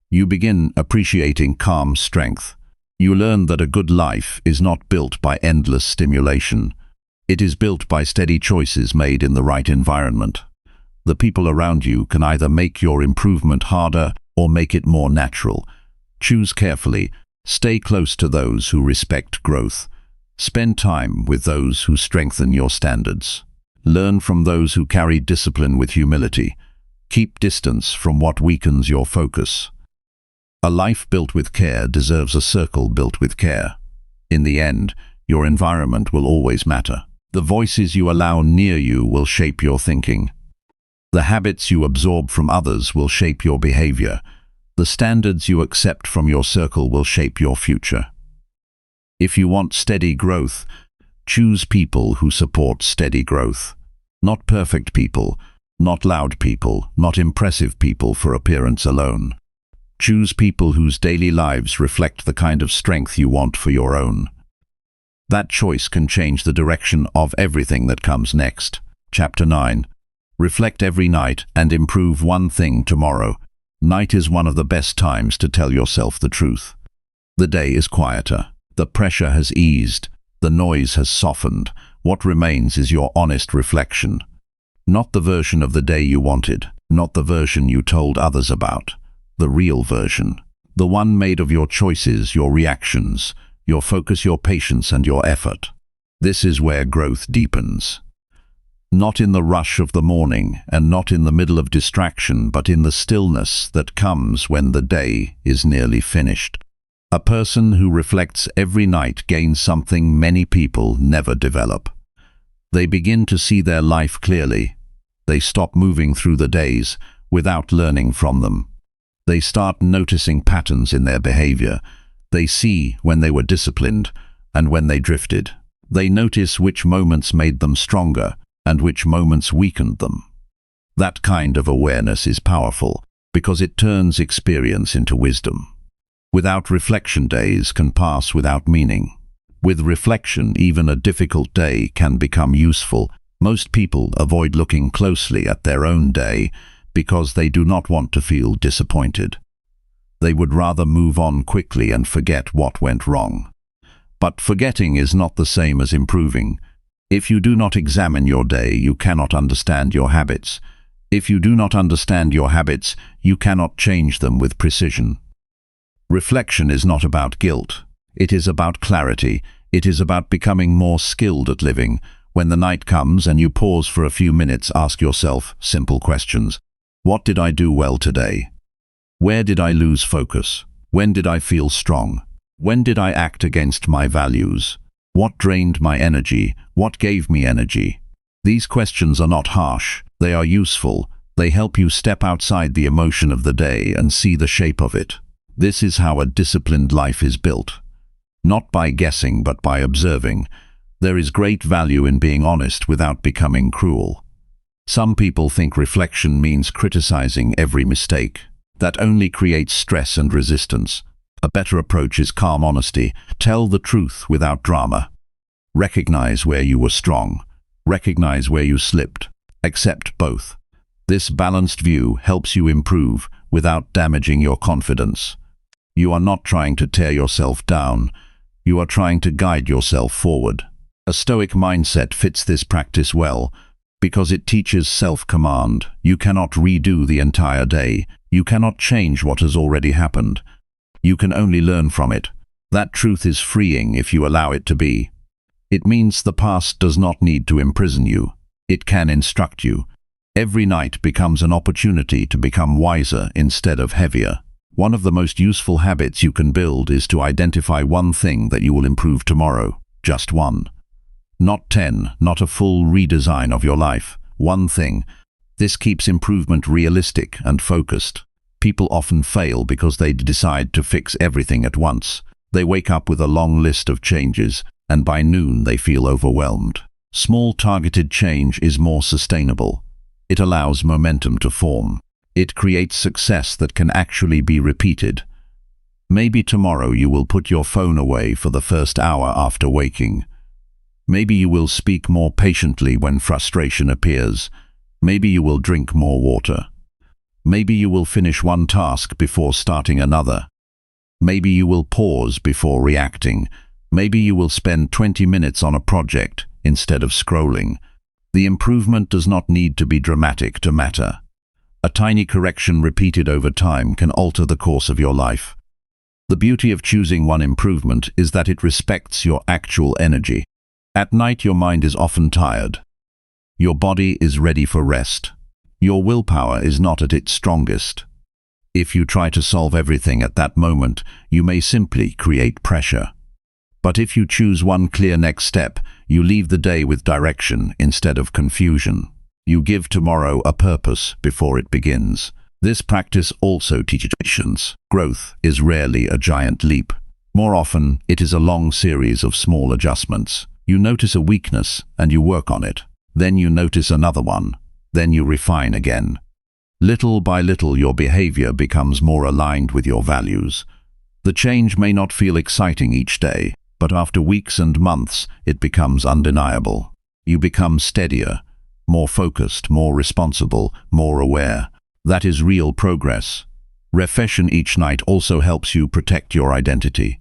You begin appreciating calm strength. You learn that a good life is not built by endless stimulation. It is built by steady choices made in the right environment. The people around you can either make your improvement harder or make it more natural. Choose carefully. Stay close to those who respect growth. Spend time with those who strengthen your standards. Learn from those who carry discipline with humility. Keep distance from what weakens your focus. A life built with care deserves a circle built with care. In the end, your environment will always matter. The voices you allow near you will shape your thinking. The habits you absorb from others will shape your behavior. The standards you accept from your circle will shape your future. If you want steady growth, choose people who support steady growth. Not perfect people, not loud people, not impressive people for appearance alone. Choose people whose daily lives reflect the kind of strength you want for your own. That choice can change the direction of everything that comes next. Chapter 9. Reflect every night and improve one thing tomorrow. Night is one of the best times to tell yourself the truth. The day is quieter. The pressure has eased. The noise has softened. What remains is your honest reflection. Not the version of the day you wanted, not the version you told others about. The real version. The one made of your choices, your reactions, your focus, your patience, and your effort. This is where growth deepens. Not in the rush of the morning, and not in the middle of distraction, but in the stillness that comes when the day is nearly finished. A person who reflects every night gains something many people never develop. They begin to see their life clearly. They stop moving through the days without learning from them. They start noticing patterns in their behavior. They see when they were disciplined and when they drifted. They notice which moments made them stronger and which moments weakened them. That kind of awareness is powerful because it turns experience into wisdom. Without reflection, days can pass without meaning. With reflection, even a difficult day can become useful. Most people avoid looking closely at their own day because they do not want to feel disappointed. They would rather move on quickly and forget what went wrong. But forgetting is not the same as improving. If you do not examine your day, you cannot understand your habits. If you do not understand your habits, you cannot change them with precision. Reflection is not about guilt. It is about clarity. It is about becoming more skilled at living. When the night comes and you pause for a few minutes, ask yourself simple questions. What did I do well today? Where did I lose focus? When did I feel strong? When did I act against my values? What drained my energy? What gave me energy? These questions are not harsh. They are useful. They help you step outside the emotion of the day and see the shape of it. This is how a disciplined life is built. Not by guessing, but by observing. There is great value in being honest without becoming cruel. Some people think reflection means criticizing every mistake. That only creates stress and resistance. A better approach is calm honesty. Tell the truth without drama. Recognize where you were strong. Recognize where you slipped. Accept both. This balanced view helps you improve without damaging your confidence. You are not trying to tear yourself down. You are trying to guide yourself forward. A stoic mindset fits this practice well because it teaches self-command. You cannot redo the entire day. You cannot change what has already happened. You can only learn from it. That truth is freeing if you allow it to be. It means the past does not need to imprison you. It can instruct you. Every night becomes an opportunity to become wiser instead of heavier. One of the most useful habits you can build is to identify one thing that you will improve tomorrow. Just one. Not 10, not a full redesign of your life. One thing. This keeps improvement realistic and focused. People often fail because they decide to fix everything at once. They wake up with a long list of changes, and by noon they feel overwhelmed. Small targeted change is more sustainable. It allows momentum to form. It creates success that can actually be repeated. Maybe tomorrow you will put your phone away for the first hour after waking. Maybe you will speak more patiently when frustration appears. Maybe you will drink more water. Maybe you will finish one task before starting another. Maybe you will pause before reacting. Maybe you will spend 20 minutes on a project instead of scrolling. The improvement does not need to be dramatic to matter. A tiny correction repeated over time can alter the course of your life. The beauty of choosing one improvement is that it respects your actual energy. At night, your mind is often tired. Your body is ready for rest. Your willpower is not at its strongest. If you try to solve everything at that moment, you may simply create pressure. But if you choose one clear next step, you leave the day with direction instead of confusion. You give tomorrow a purpose before it begins. This practice also teaches patience. Growth is rarely a giant leap. More often, it is a long series of small adjustments. You notice a weakness and you work on it. Then you notice another one. Then you refine again. Little by little, your behavior becomes more aligned with your values. The change may not feel exciting each day, but after weeks and months, it becomes undeniable. You become steadier, more focused, more responsible, more aware. That is real progress. Reflection each night also helps you protect your identity.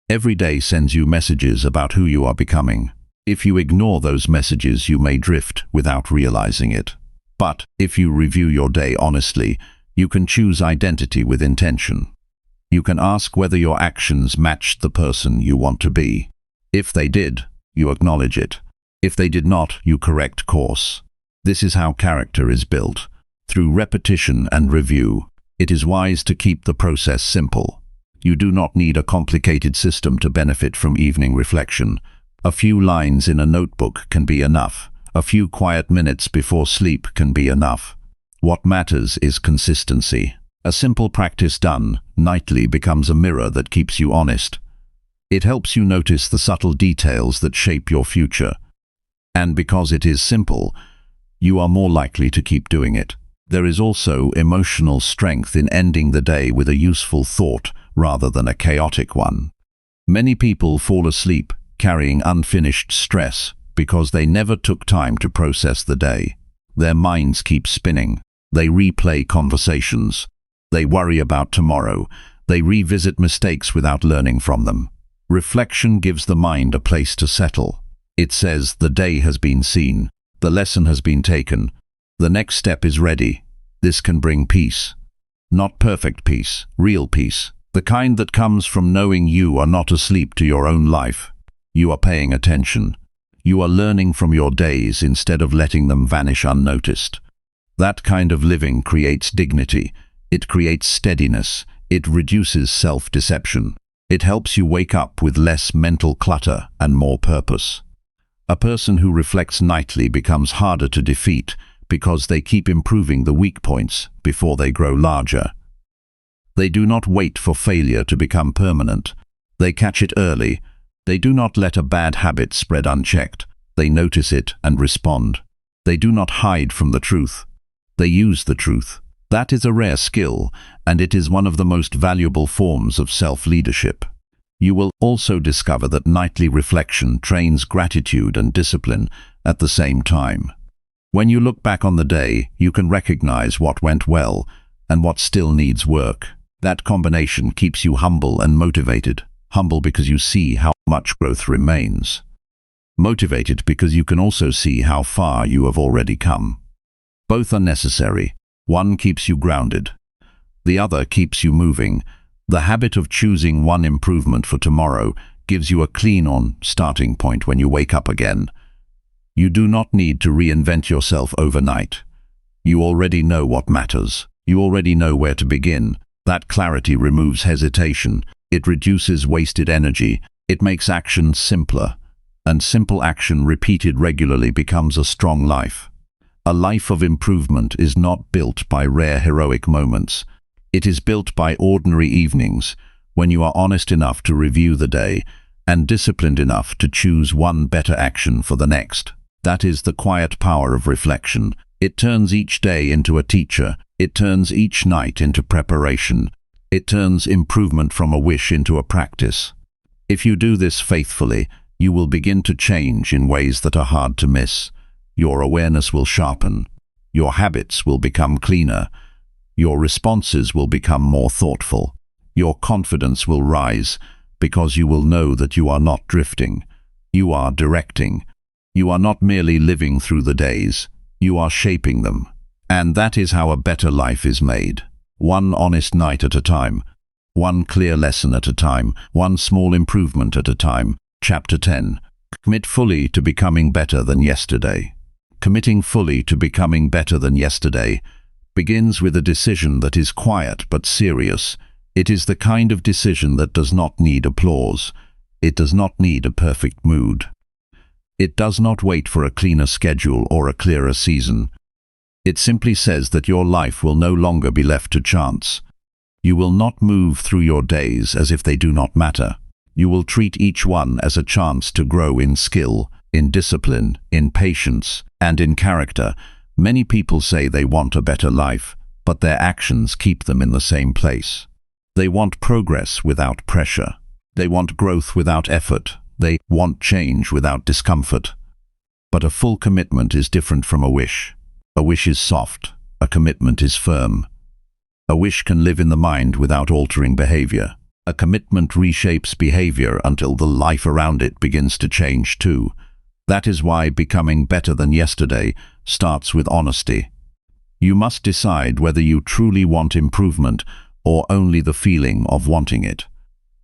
Every day sends you messages about who you are becoming. If you ignore those messages, you may drift without realizing it. But if you review your day honestly, you can choose identity with intention. You can ask whether your actions matched the person you want to be. If they did, you acknowledge it. If they did not, you correct course. This is how character is built. Through repetition and review. It is wise to keep the process simple. You do not need a complicated system to benefit from evening reflection. A few lines in a notebook can be enough. A few quiet minutes before sleep can be enough. What matters is consistency. A simple practice done nightly becomes a mirror that keeps you honest. It helps you notice the subtle details that shape your future. And because it is simple, you are more likely to keep doing it. There is also emotional strength in ending the day with a useful thought rather than a chaotic one. Many people fall asleep carrying unfinished stress because they never took time to process the day. Their minds keep spinning. They replay conversations. They worry about tomorrow. They revisit mistakes without learning from them. Reflection gives the mind a place to settle. It says the day has been seen. The lesson has been taken. The next step is ready. This can bring peace. Not perfect peace, real peace. The kind that comes from knowing you are not asleep to your own life. You are paying attention. You are learning from your days instead of letting them vanish unnoticed. That kind of living creates dignity. It creates steadiness. It reduces self-deception. It helps you wake up with less mental clutter and more purpose. A person who reflects nightly becomes harder to defeat because they keep improving the weak points before they grow larger. They do not wait for failure to become permanent. They catch it early. They do not let a bad habit spread unchecked. They notice it and respond. They do not hide from the truth. They use the truth. That is a rare skill, and it is one of the most valuable forms of self-leadership. You will also discover that nightly reflection trains gratitude and discipline at the same time. When you look back on the day, you can recognize what went well and what still needs work. That combination keeps you humble and motivated. Humble because you see how much growth remains. Motivated because you can also see how far you have already come. Both are necessary. One keeps you grounded. The other keeps you moving. The habit of choosing one improvement for tomorrow gives you a clean-on starting point when you wake up again. You do not need to reinvent yourself overnight. You already know what matters. You already know where to begin. That clarity removes hesitation. It reduces wasted energy. It makes action simpler. And simple action repeated regularly becomes a strong life. A life of improvement is not built by rare heroic moments. It is built by ordinary evenings, when you are honest enough to review the day and disciplined enough to choose one better action for the next. That is the quiet power of reflection. It turns each day into a teacher. It turns each night into preparation. It turns improvement from a wish into a practice. If you do this faithfully, you will begin to change in ways that are hard to miss. Your awareness will sharpen. Your habits will become cleaner. Your responses will become more thoughtful. Your confidence will rise because you will know that you are not drifting. You are directing. You are not merely living through the days. You are shaping them. And that is how a better life is made. One honest night at a time. One clear lesson at a time. One small improvement at a time. Chapter 10. Commit fully to becoming better than yesterday. Committing fully to becoming better than yesterday begins with a decision that is quiet but serious. It is the kind of decision that does not need applause. It does not need a perfect mood. It does not wait for a cleaner schedule or a clearer season. It simply says that your life will no longer be left to chance. You will not move through your days as if they do not matter. You will treat each one as a chance to grow in skill, in discipline, in patience, and in character. Many people say they want a better life, but their actions keep them in the same place. They want progress without pressure. They want growth without effort. They want change without discomfort. But a full commitment is different from a wish. A wish is soft. A commitment is firm. A wish can live in the mind without altering behavior. A commitment reshapes behavior until the life around it begins to change too. That is why becoming better than yesterday starts with honesty. You must decide whether you truly want improvement or only the feeling of wanting it.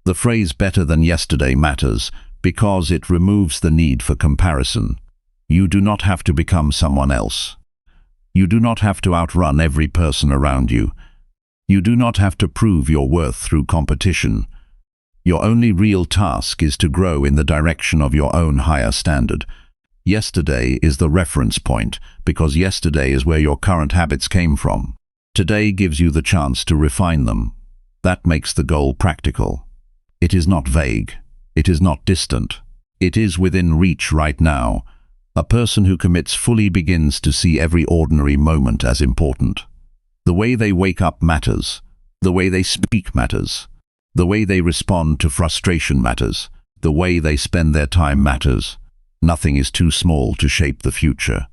The phrase better than yesterday matters because it removes the need for comparison. You do not have to become someone else. You do not have to outrun every person around you. You do not have to prove your worth through competition. Your only real task is to grow in the direction of your own higher standard. Yesterday is the reference point because yesterday is where your current habits came from. Today gives you the chance to refine them. That makes the goal practical. It is not vague. It is not distant. It is within reach right now. A person who commits fully begins to see every ordinary moment as important. The way they wake up matters. The way they speak matters. The way they respond to frustration matters. The way they spend their time matters. Nothing is too small to shape the future.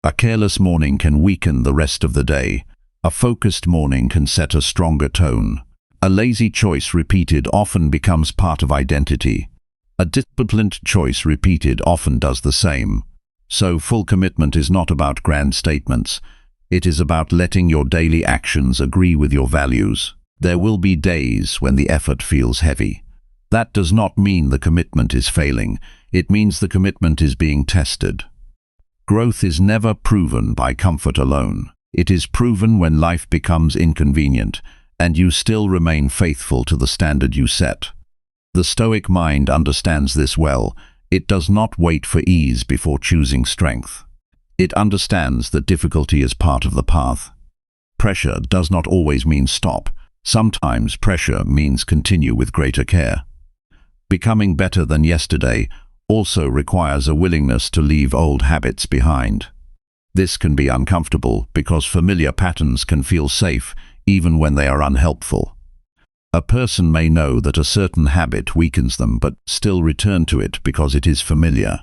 A careless morning can weaken the rest of the day. A focused morning can set a stronger tone. A lazy choice repeated often becomes part of identity. A disciplined choice repeated often does the same. So full commitment is not about grand statements. It is about letting your daily actions agree with your values. There will be days when the effort feels heavy. That does not mean the commitment is failing. It means the commitment is being tested. Growth is never proven by comfort alone. It is proven when life becomes inconvenient, and you still remain faithful to the standard you set. The Stoic mind understands this well. It does not wait for ease before choosing strength. It understands that difficulty is part of the path. Pressure does not always mean stop. Sometimes pressure means continue with greater care. Becoming better than yesterday also requires a willingness to leave old habits behind. This can be uncomfortable because familiar patterns can feel safe even when they are unhelpful. A person may know that a certain habit weakens them but still return to it because it is familiar.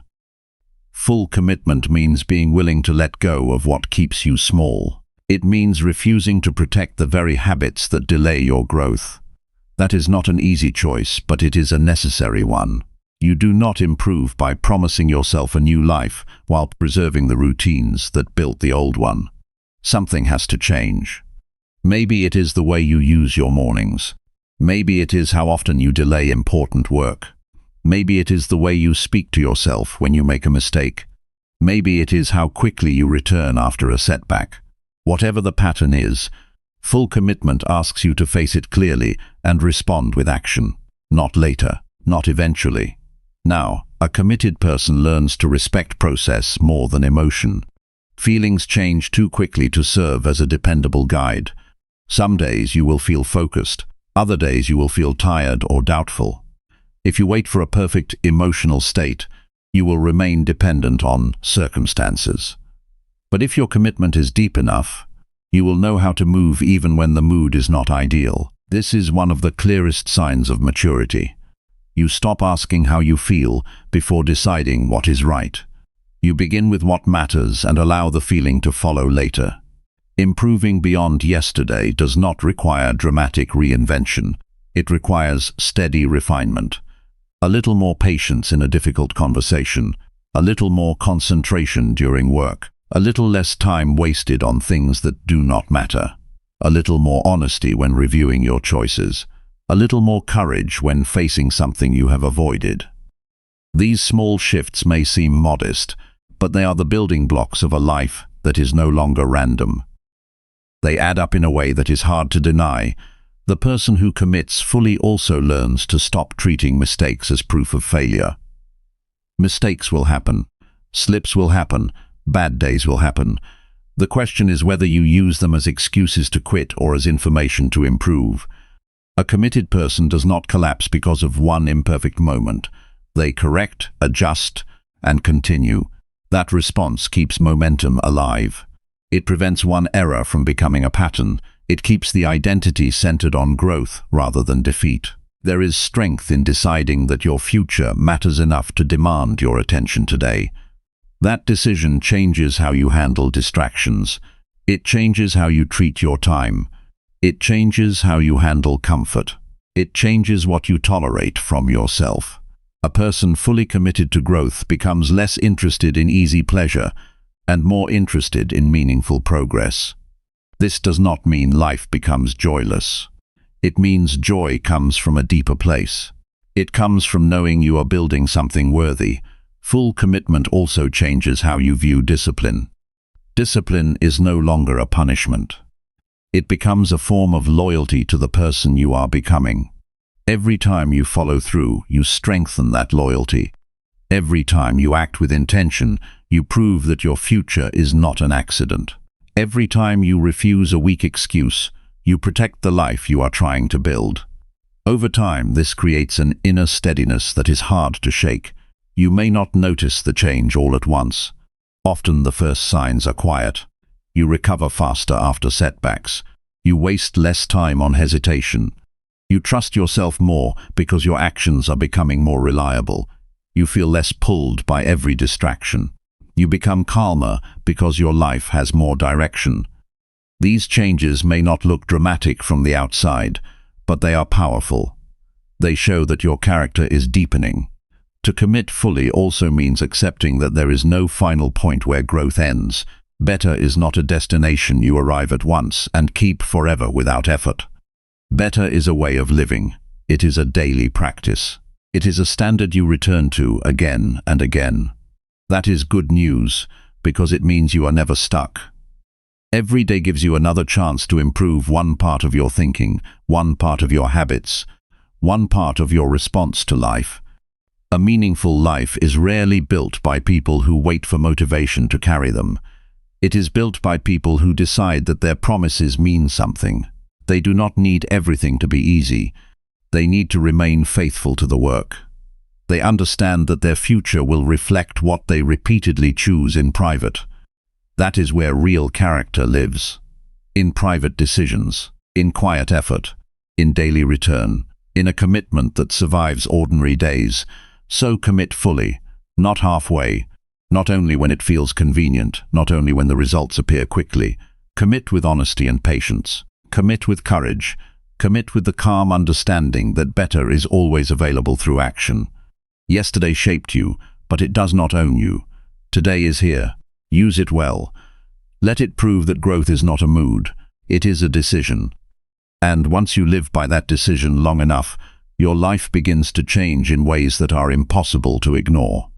Full commitment means being willing to let go of what keeps you small. It means refusing to protect the very habits that delay your growth. That is not an easy choice, but it is a necessary one. You do not improve by promising yourself a new life while preserving the routines that built the old one. Something has to change. Maybe it is the way you use your mornings. Maybe it is how often you delay important work. Maybe it is the way you speak to yourself when you make a mistake. Maybe it is how quickly you return after a setback. Whatever the pattern is, full commitment asks you to face it clearly and respond with action. Not later, not eventually. Now, a committed person learns to respect process more than emotion. Feelings change too quickly to serve as a dependable guide. Some days you will feel focused. Other days you will feel tired or doubtful. If you wait for a perfect emotional state, you will remain dependent on circumstances. But if your commitment is deep enough, you will know how to move even when the mood is not ideal. This is one of the clearest signs of maturity. You stop asking how you feel before deciding what is right. You begin with what matters and allow the feeling to follow later. Improving beyond yesterday does not require dramatic reinvention. It requires steady refinement. A little more patience in a difficult conversation, a little more concentration during work, a little less time wasted on things that do not matter, a little more honesty when reviewing your choices, a little more courage when facing something you have avoided. These small shifts may seem modest, but they are the building blocks of a life that is no longer random. They add up in a way that is hard to deny. The person who commits fully also learns to stop treating mistakes as proof of failure. Mistakes will happen. Slips will happen. Bad days will happen. The question is whether you use them as excuses to quit or as information to improve. A committed person does not collapse because of one imperfect moment. They correct, adjust, and continue. That response keeps momentum alive. It prevents one error from becoming a pattern. It keeps the identity centered on growth rather than defeat. There is strength in deciding that your future matters enough to demand your attention today. That decision changes how you handle distractions. It changes how you treat your time. It changes how you handle comfort. It changes what you tolerate from yourself. A person fully committed to growth becomes less interested in easy pleasure and more interested in meaningful progress. This does not mean life becomes joyless. It means joy comes from a deeper place. It comes from knowing you are building something worthy. Full commitment also changes how you view discipline. Discipline is no longer a punishment. It becomes a form of loyalty to the person you are becoming. Every time you follow through, you strengthen that loyalty. Every time you act with intention, you prove that your future is not an accident. Every time you refuse a weak excuse, you protect the life you are trying to build. Over time, this creates an inner steadiness that is hard to shake. You may not notice the change all at once. Often the first signs are quiet. You recover faster after setbacks. You waste less time on hesitation. You trust yourself more because your actions are becoming more reliable. You feel less pulled by every distraction. You become calmer because your life has more direction. These changes may not look dramatic from the outside, but they are powerful. They show that your character is deepening. To commit fully also means accepting that there is no final point where growth ends. Better is not a destination you arrive at once and keep forever without effort. Better is a way of living. It is a daily practice. It is a standard you return to again and again. That is good news, because it means you are never stuck. Every day gives you another chance to improve one part of your thinking, one part of your habits, one part of your response to life. A meaningful life is rarely built by people who wait for motivation to carry them. It is built by people who decide that their promises mean something. They do not need everything to be easy. They need to remain faithful to the work. They understand that their future will reflect what they repeatedly choose in private. That is where real character lives. In private decisions, in quiet effort, in daily return, in a commitment that survives ordinary days. So commit fully, not halfway, not only when it feels convenient, not only when the results appear quickly. Commit with honesty and patience. Commit with courage. Commit with the calm understanding that better is always available through action. Yesterday shaped you, but it does not own you. Today is here. Use it well. Let it prove that growth is not a mood. It is a decision. And once you live by that decision long enough, your life begins to change in ways that are impossible to ignore.